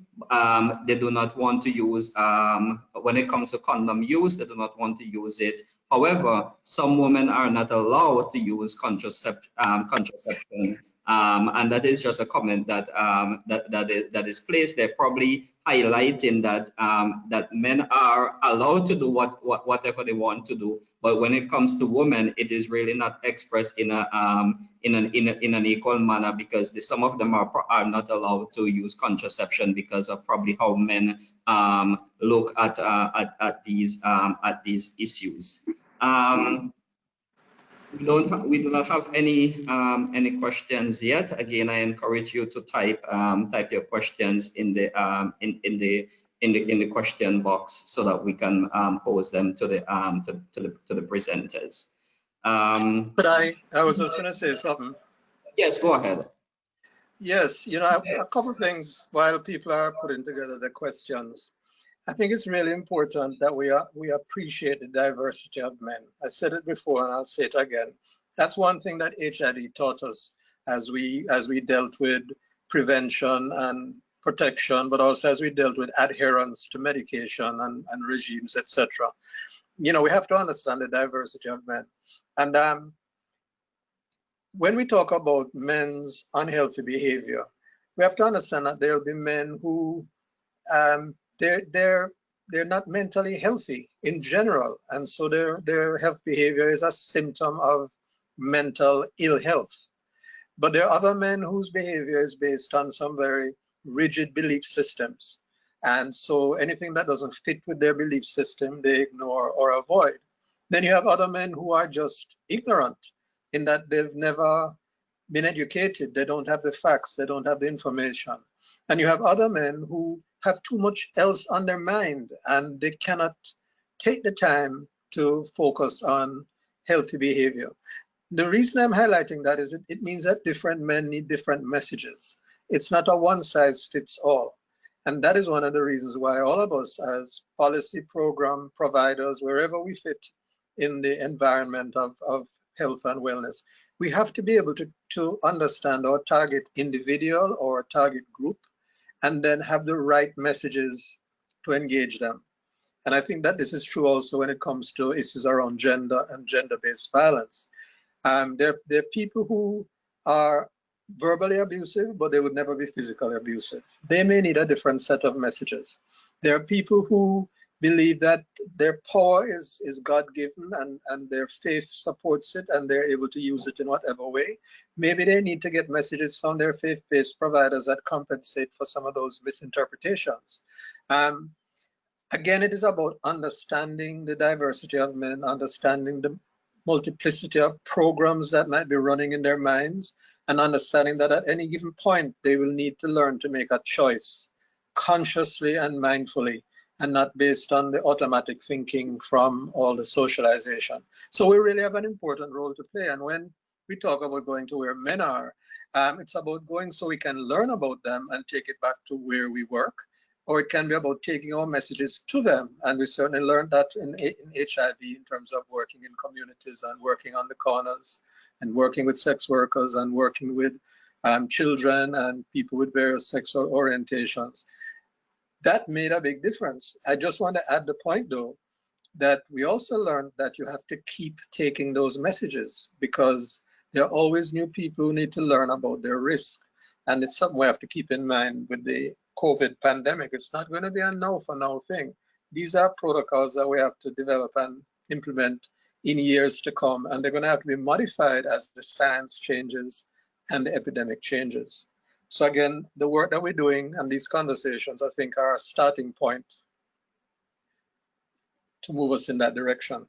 Speaker 1: They do not want to use, when it comes to condom use, they do not want to use it. However, some women are not allowed to use contraception. And that is just a comment that that is placed there, probably highlighting that that men are allowed to do whatever they want to do, but when it comes to women, it is really not expressed in an equal manner, because some of them are not allowed to use contraception because of probably how men look at these issues. We do not have any questions yet. Again, I encourage you to type your questions in the question box, so that we can pose them to the presenters.
Speaker 2: But I was just going to say something.
Speaker 1: Yes, go ahead.
Speaker 2: Yes, a couple of things while people are putting together the questions. I think it's really important that we appreciate the diversity of men. I said it before and I'll say it again. That's one thing that HID taught us as we dealt with prevention and protection, but also as we dealt with adherence to medication and regimes, etc. We have to understand the diversity of men. And when we talk about men's unhealthy behavior, we have to understand that there will be men who they're not mentally healthy in general, and so their health behavior is a symptom of mental ill health. But there are other men whose behavior is based on some very rigid belief systems. And so anything that doesn't fit with their belief system, they ignore or avoid. Then you have other men who are just ignorant in that they've never been educated. They don't have the facts, they don't have the information. And you have other men who have too much else on their mind and they cannot take the time to focus on healthy behavior. The reason I'm highlighting that is it means that different men need different messages. It's not a one size fits all. And that is one of the reasons why all of us as policy program providers, wherever we fit in the environment of health and wellness, we have to be able to understand our target individual or target group and then have the right messages to engage them. And I think that this is true also when it comes to issues around gender and gender-based violence. There are people who are verbally abusive, but they would never be physically abusive. They may need a different set of messages. There are people who believe that their power is God-given and their faith supports it and they're able to use it in whatever way. Maybe they need to get messages from their faith-based providers that compensate for some of those misinterpretations. Again, it is about understanding the diversity of men, understanding the multiplicity of programs that might be running in their minds, and understanding that at any given point, they will need to learn to make a choice consciously and mindfully, and not based on the automatic thinking from all the socialization. So we really have an important role to play. And when we talk about going to where men are, it's about going so we can learn about them and take it back to where we work. Or it can be about taking our messages to them. And we certainly learned that in HIV in terms of working in communities and working on the corners and working with sex workers and working with children and people with various sexual orientations. That made a big difference. I just want to add the point though, that we also learned that you have to keep taking those messages because there are always new people who need to learn about their risk. And it's something we have to keep in mind with the COVID pandemic. It's not going to be a now for now thing. These are protocols that we have to develop and implement in years to come, and they're going to have to be modified as the science changes and the epidemic changes. So again, the work that we're doing and these conversations, I think, are a starting point to move us in that direction.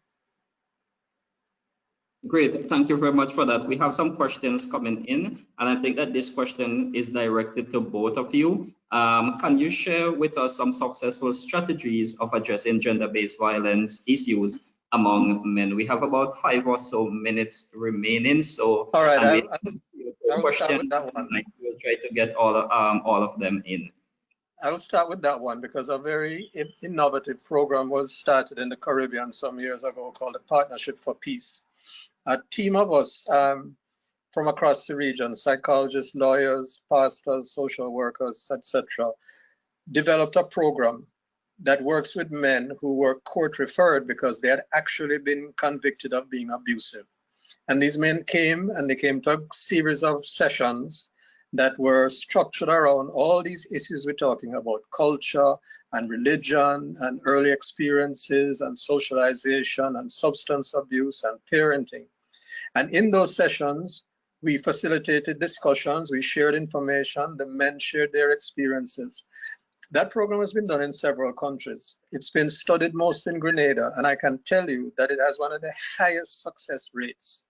Speaker 1: Great, thank you very much for that. We have some questions coming in, and I think that this question is directed to both of you. Can you share with us some successful strategies of addressing gender-based violence issues among men? We have about 5 or so minutes remaining, so
Speaker 2: all right, I'll
Speaker 1: start
Speaker 2: with that one.
Speaker 1: We'll try to get all of them in.
Speaker 2: I'll start with that one because a very innovative program was started in the Caribbean some years ago called the Partnership for Peace. A team of us from across the region, psychologists, lawyers, pastors, social workers, etc., developed a program that works with men who were court referred because they had actually been convicted of being abusive. And these men came and they came to a series of sessions that were structured around all these issues we're talking about, culture and religion and early experiences and socialization and substance abuse and parenting. And in those sessions, we facilitated discussions, we shared information, the men shared their experiences. That program has been done in several countries. It's been studied most in Grenada, and I can tell you that it has one of the highest success rates.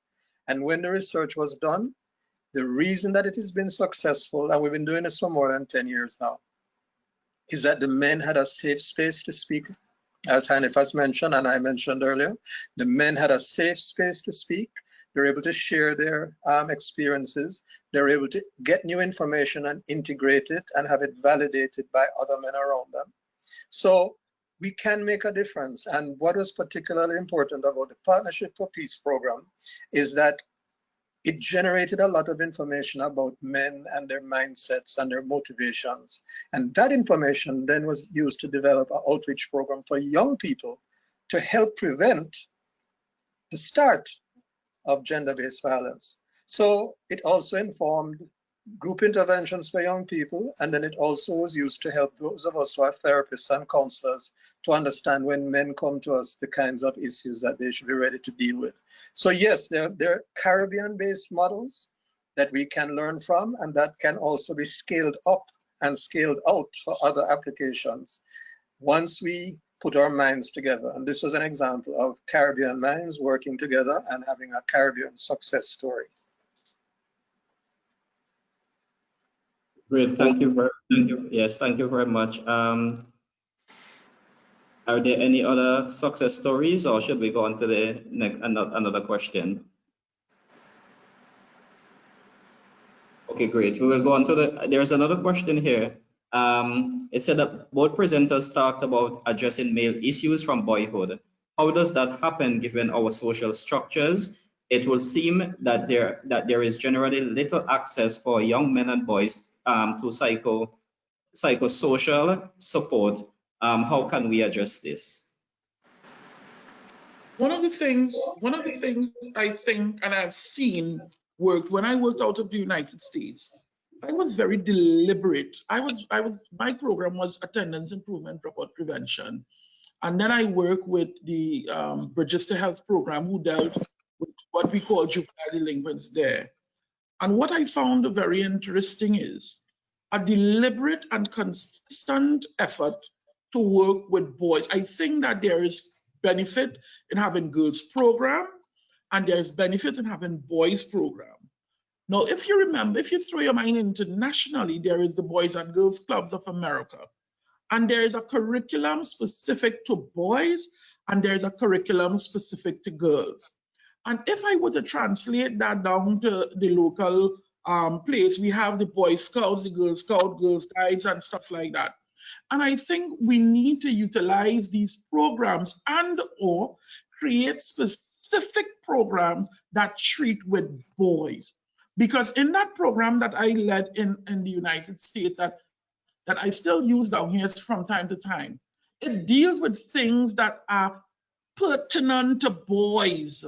Speaker 2: And when the research was done, the reason that it has been successful, and we've been doing this for more than 10 years now, is that the men had a safe space to speak. As Hanif has mentioned, and I mentioned earlier, the men had a safe space to speak. They're able to share their experiences. They're able to get new information and integrate it and have it validated by other men around them. So we can make a difference. And what was particularly important about the Partnership for Peace program is that it generated a lot of information about men and their mindsets and their motivations. And that information then was used to develop an outreach program for young people to help prevent the start of gender-based violence. So it also informed group interventions for young people, and then it also was used to help those of us who are therapists and counselors to understand when men come to us, the kinds of issues that they should be ready to deal with. So yes, there are Caribbean-based models, that we can learn from, and that can also be scaled up and scaled out for other applications once we put our minds together. And this was an example of Caribbean minds working together and having a Caribbean success story.
Speaker 1: Great, thank you very much. Are there any other success stories, or should we go on to the next another question? Okay, great. We will go on to there's another question here. It said that both presenters talked about addressing male issues from boyhood. How does that happen given our social structures? It will seem that there is generally little access for young men and boys to psychosocial support. How can we address this?
Speaker 3: One of the things I think, and I've seen worked when I worked out of the United States, I was very deliberate. My program was attendance improvement, dropout prevention. And then I worked with the Bridges to Health program, who dealt with what we call juvenile delinquents there. And what I found very interesting is a deliberate and consistent effort to work with boys. I think that there is benefit in having girls program, and there's benefit in having boys program. Now, if you remember, if you throw your mind internationally, there is the Boys and Girls Clubs of America, and there is a curriculum specific to boys, and there's a curriculum specific to girls. And if I were to translate that down to the local place, we have the Boy Scouts, the Girl Scout, Girls Guides, and stuff like that. And I think we need to utilize these programs and or create specific programs that treat with boys. Because in that program that I led in the United States, that I still use down here from time to time, it deals with things that are pertinent to boys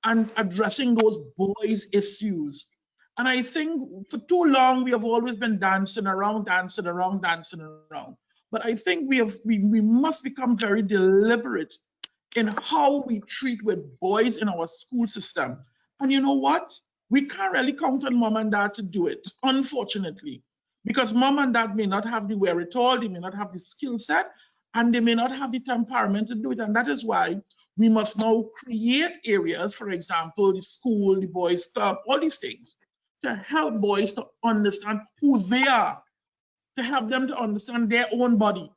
Speaker 3: and addressing those boys' issues. And I think for too long, we have always been dancing around. But I think we must become very deliberate in how we treat with boys in our school system. And you know what? We can't really count on mom and dad to do it, unfortunately, because mom and dad may not have the wherewithal, they may not have the skill set, and they may not have the temperament to do it. And that is why we must now create areas, for example, the school, the boys' club, all these things, to help boys to understand who they are, to help them to understand their own body,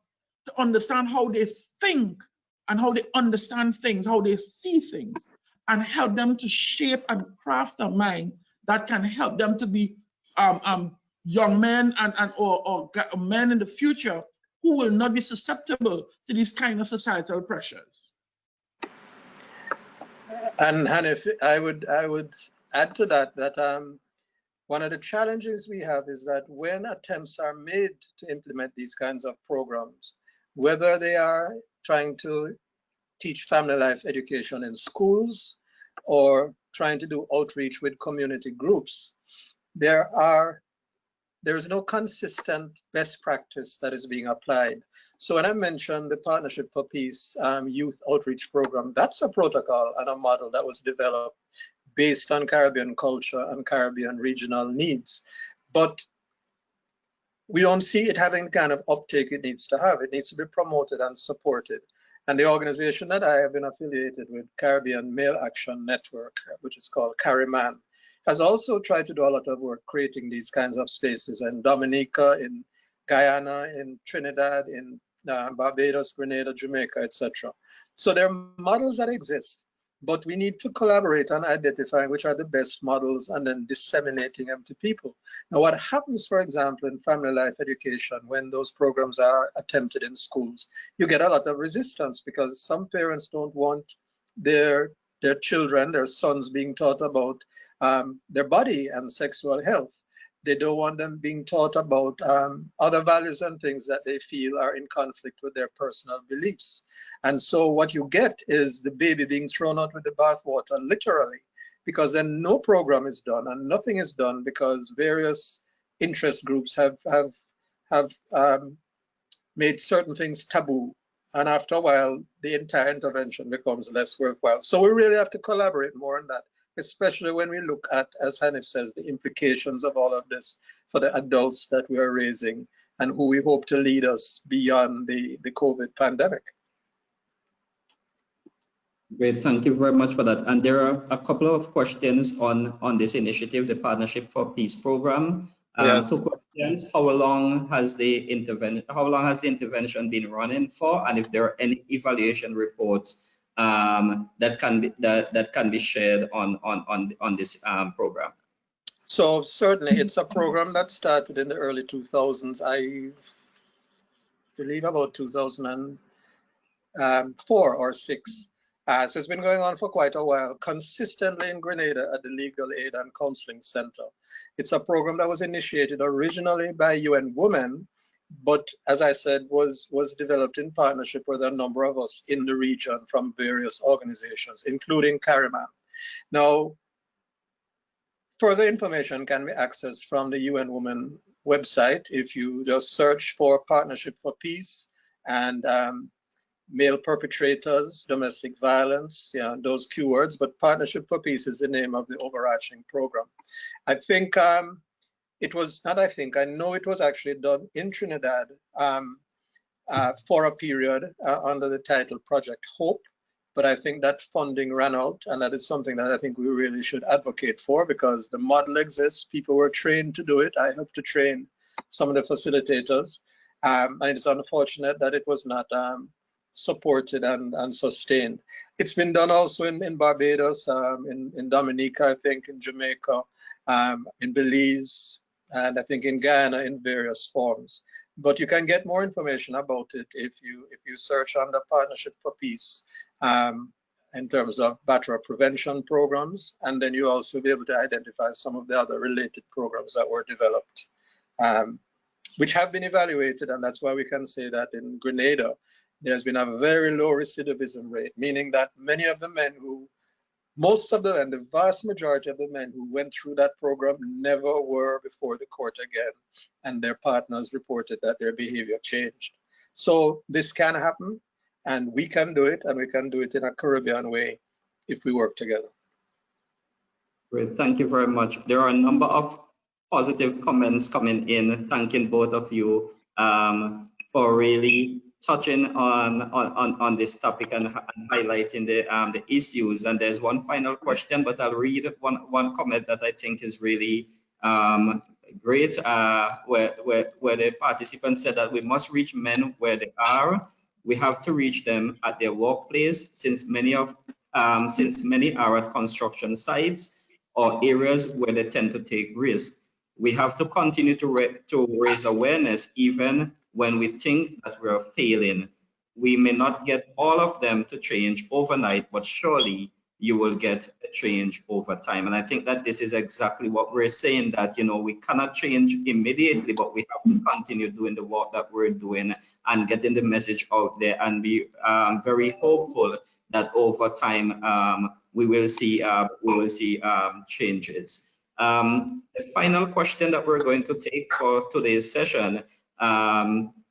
Speaker 3: to understand how they think and how they understand things, how they see things, and help them to shape and craft a mind that can help them to be young men or men in the future who will not be susceptible to these kind of societal pressures.
Speaker 2: And Hanif, I would add to that one of the challenges we have is that when attempts are made to implement these kinds of programs, whether they are trying to teach family life education in schools or trying to do outreach with community groups, there is no consistent best practice that is being applied. So when I mentioned the Partnership for Peace Youth Outreach Program, that's a protocol and a model that was developed based on Caribbean culture and Caribbean regional needs. But we don't see it having the kind of uptake it needs to have. It needs to be promoted and supported. And the organization that I have been affiliated with, Caribbean Male Action Network, which is called CARIMAN, has also tried to do a lot of work creating these kinds of spaces in Dominica, in Guyana, in Trinidad, in Barbados, Grenada, Jamaica, etc. So there are models that exist, but we need to collaborate on identifying which are the best models and then disseminating them to people. Now, what happens, for example, in family life education, when those programs are attempted in schools, you get a lot of resistance because some parents don't want their children, their sons, being taught about their body and sexual health. They don't want them being taught about other values and things that they feel are in conflict with their personal beliefs. And so what you get is the baby being thrown out with the bathwater, literally, because then no program is done and nothing is done because various interest groups have made certain things taboo. And after a while, the entire intervention becomes less worthwhile. So we really have to collaborate more on that. especially when we look at, as Hanif says, the implications of all of this for the adults that we are raising and who we hope to lead us beyond the COVID pandemic.
Speaker 1: Great, thank you very much for that. And there are a couple of questions on this initiative, the Partnership for Peace program.
Speaker 2: Yes.
Speaker 1: Two questions: How long has the intervention been running for, and if there are any evaluation reports that can be shared on this program?
Speaker 2: So certainly, it's a program that started in the early 2000s. I believe about 2004 or 6. So it's been going on for quite a while, consistently in Grenada at the Legal Aid and Counseling Center. It's a program that was initiated originally by UN Women, but as I said, was developed in partnership with a number of us in the region from various organizations, including Cariman. Now, further information can be accessed from the UN Women website if you just search for Partnership for Peace and male perpetrators, domestic violence, those keywords, but Partnership for Peace is the name of the overarching program. I think I know it was actually done in Trinidad for a period under the title Project Hope, but I think that funding ran out, and that is something that I think we really should advocate for, because the model exists, people were trained to do it. I helped to train some of the facilitators, and it's unfortunate that it was not supported and sustained. It's been done also in Barbados, in Dominica, I think, in Jamaica, in Belize, and I think in Ghana in various forms. But you can get more information about it if you search under Partnership for Peace in terms of batterer prevention programs, and then you'll also be able to identify some of the other related programs that were developed, which have been evaluated, and that's why we can say that in Grenada, there's been a very low recidivism rate, meaning that many of the men the vast majority of the men who went through that program never were before the court again, and their partners reported that their behavior changed. So this can happen, and we can do it, and we can do it in a Caribbean way if we work together.
Speaker 1: Great, thank you very much. There are a number of positive comments coming in, thanking both of you for really touching on this topic and highlighting the issues. And there's one final question, but I'll read one comment that I think is really great, where the participant said that we must reach men where they are. We have to reach them at their workplace, since many are at construction sites or areas where they tend to take risks. We have to continue to raise awareness even when we think that we are failing. We may not get all of them to change overnight, but surely you will get a change over time. And I think that this is exactly what we're saying, that, we cannot change immediately, but we have to continue doing the work that we're doing and getting the message out there, and be very hopeful that over time we will see changes. The final question that we're going to take for today's session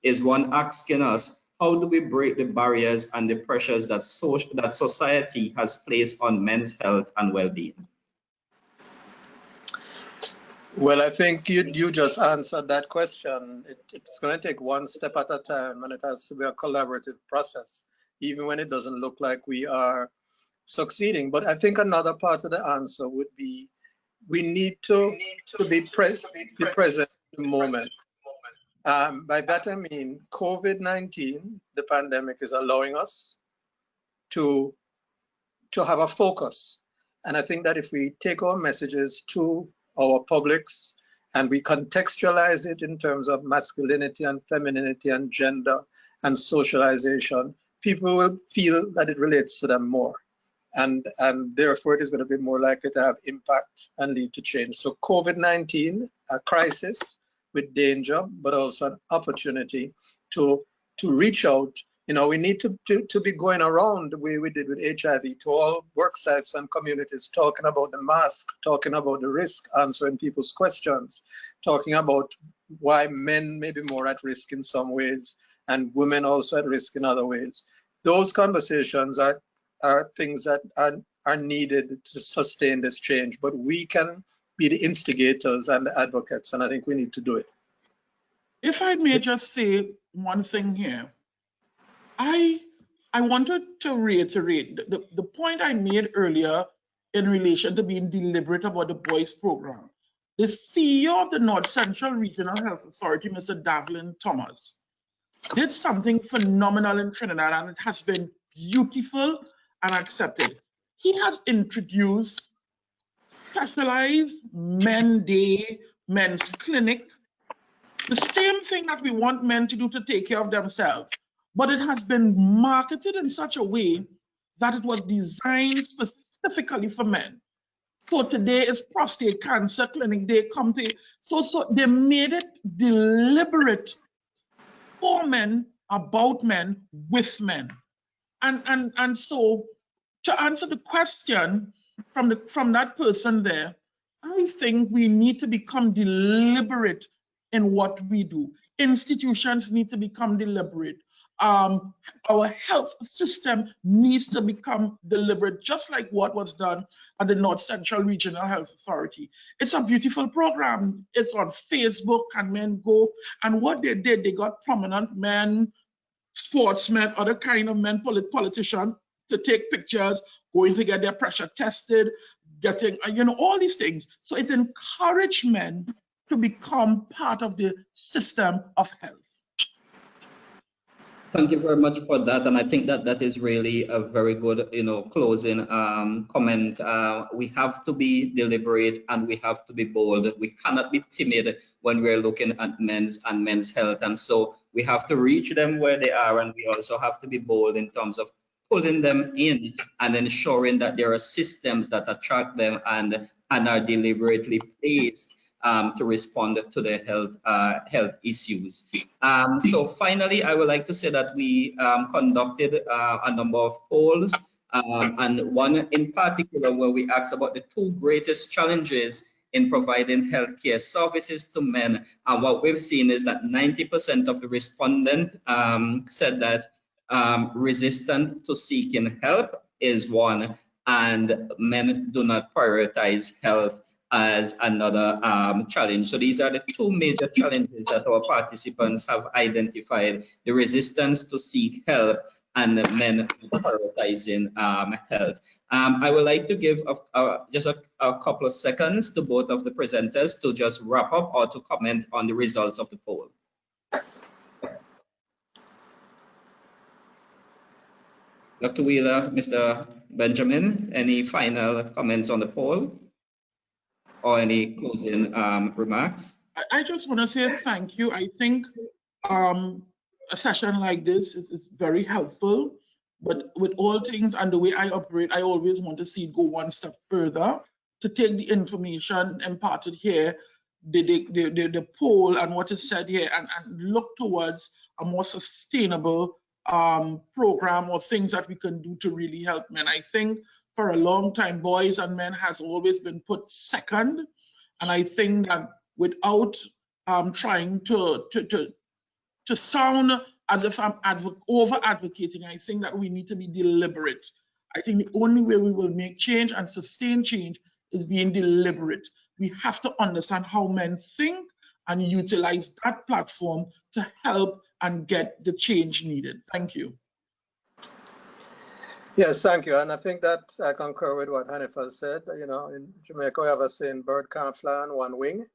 Speaker 1: is one asking us, how do we break the barriers and the pressures that society has placed on men's health and well-being?
Speaker 2: Well, I think you just answered that question. It's going to take one step at a time, and it has to be a collaborative process, even when it doesn't look like we are succeeding. But I think another part of the answer would be, we need to be present in the moment. By that I mean COVID-19, the pandemic, is allowing us to have a focus. And I think that if we take our messages to our publics and we contextualize it in terms of masculinity and femininity and gender and socialization, people will feel that it relates to them more. And therefore it is going to be more likely to have impact and lead to change. So COVID-19, a crisis with danger, but also an opportunity to reach out. We need to be going around the way we did with HIV to all work sites and communities, talking about the mask, talking about the risk, answering people's questions, talking about why men may be more at risk in some ways and women also at risk in other ways. Those conversations are things that are needed to sustain this change, but we can be the instigators and the advocates, and I think we need to do it.
Speaker 3: If I may just say one thing here, I wanted to reiterate the point I made earlier in relation to being deliberate about the boys program. The CEO of the North Central Regional Health Authority, Mr. Davlin Thomas, did something phenomenal in Trinidad, and it has been beautiful and accepted. He has introduced specialized men's day, men's clinic, the same thing that we want men to do to take care of themselves, but it has been marketed in such a way that it was designed specifically for men. So today is prostate cancer clinic. They come to, so they made it deliberate for men, about men, with men. And so to answer the question from that person there, I think we need to become deliberate in what we do. Institutions need to become deliberate. Our health system needs to become deliberate, just like what was done at the North Central Regional Health Authority. It's a beautiful program. It's on Facebook, and men go. And what they did, they got prominent men, sportsmen, other kind of men, politicians, to take pictures, going to get their pressure tested, getting, all these things. So it encouraged men to become part of the system of health.
Speaker 1: Thank you very much for that, and I think that is really a very good, closing comment. We have to be deliberate and we have to be bold. We cannot be timid when we're looking at men's health, and so we have to reach them where they are, and we also have to be bold in terms of pulling them in and ensuring that there are systems that attract them and are deliberately placed to respond to the health issues. So finally, I would like to say that we conducted a number of polls, and one in particular where we asked about the two greatest challenges in providing healthcare services to men. And what we've seen is that 90% of the respondents said that resistant to seeking help is one, and men do not prioritize health as another challenge. So these are the two major challenges that our participants have identified: the resistance to seek help and men prioritizing health. I would like to give just a couple of seconds to both of the presenters to just wrap up or to comment on the results of the poll. Dr. Wheeler, Mr. Benjamin, any final comments on the poll or any closing remarks?
Speaker 3: I just want to say thank you. I think a session like this is very helpful, but with all things and the way I operate, I always want to see it go one step further, to take the information imparted here, the poll and what is said here, and look towards a more sustainable program or things that we can do to really help men. I think for a long time, boys and men has always been put second, and I think that without trying to sound as if I'm over advocating, I think that we need to be deliberate. I think the only way we will make change and sustain change is being deliberate. We have to understand how men think and utilize that platform to help and get the change needed. Thank you.
Speaker 2: Yes, thank you. And I think that I concur with what Hanifa said. In Jamaica, we have a saying, bird can't fly on one wing.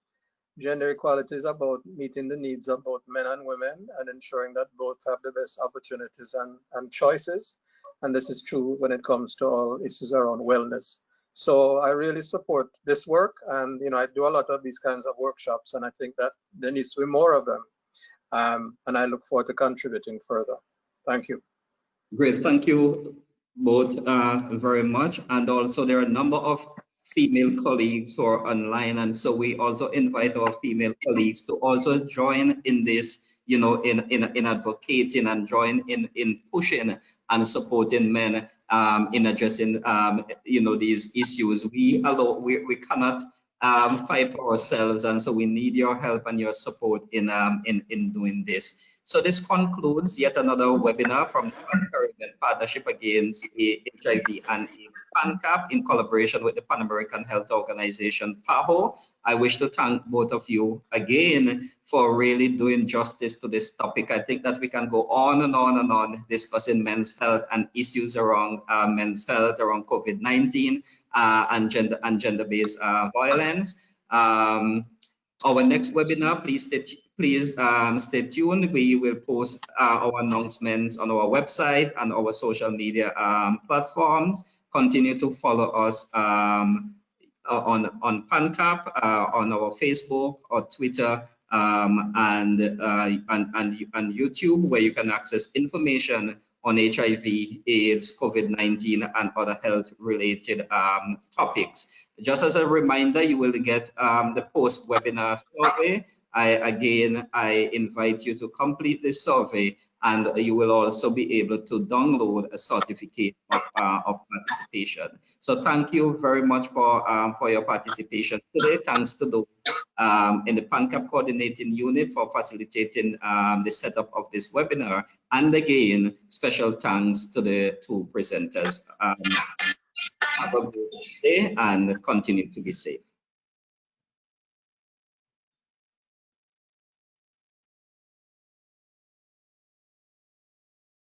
Speaker 2: Gender equality is about meeting the needs of both men and women and ensuring that both have the best opportunities and choices. And this is true when it comes to all issues around wellness. So I really support this work, and I do a lot of these kinds of workshops, and I think that there needs to be more of them. And I look forward to contributing further. Thank you.
Speaker 1: Great, thank you both very much. And also there are a number of female colleagues who are online, and so we also invite our female colleagues to also join in this, in advocating and join in pushing and supporting men in addressing these issues. We cannot fight for ourselves, and so we need your help and your support in doing this. So this concludes yet another webinar from the Pan-Caribbean Partnership Against HIV and AIDS PANCAP in collaboration with the Pan American Health Organization, PAHO. I wish to thank both of you again for really doing justice to this topic. I think that we can go on and on and on discussing men's health and issues around men's health, around COVID-19 and gender-based violence. Our next webinar, please stay tuned. We will post our announcements on our website and our social media platforms. Continue to follow us on PANCAP, on our Facebook or Twitter, and YouTube, where you can access information on HIV, AIDS, COVID-19, and other health-related topics. Just as a reminder, you will get the post-webinar survey. I invite you to complete this survey, and you will also be able to download a certificate of participation. So thank you very much for your participation today. Thanks to those in the PANCAP coordinating unit for facilitating the setup of this webinar. And again, special thanks to the two presenters. Have a good day and continue to be safe.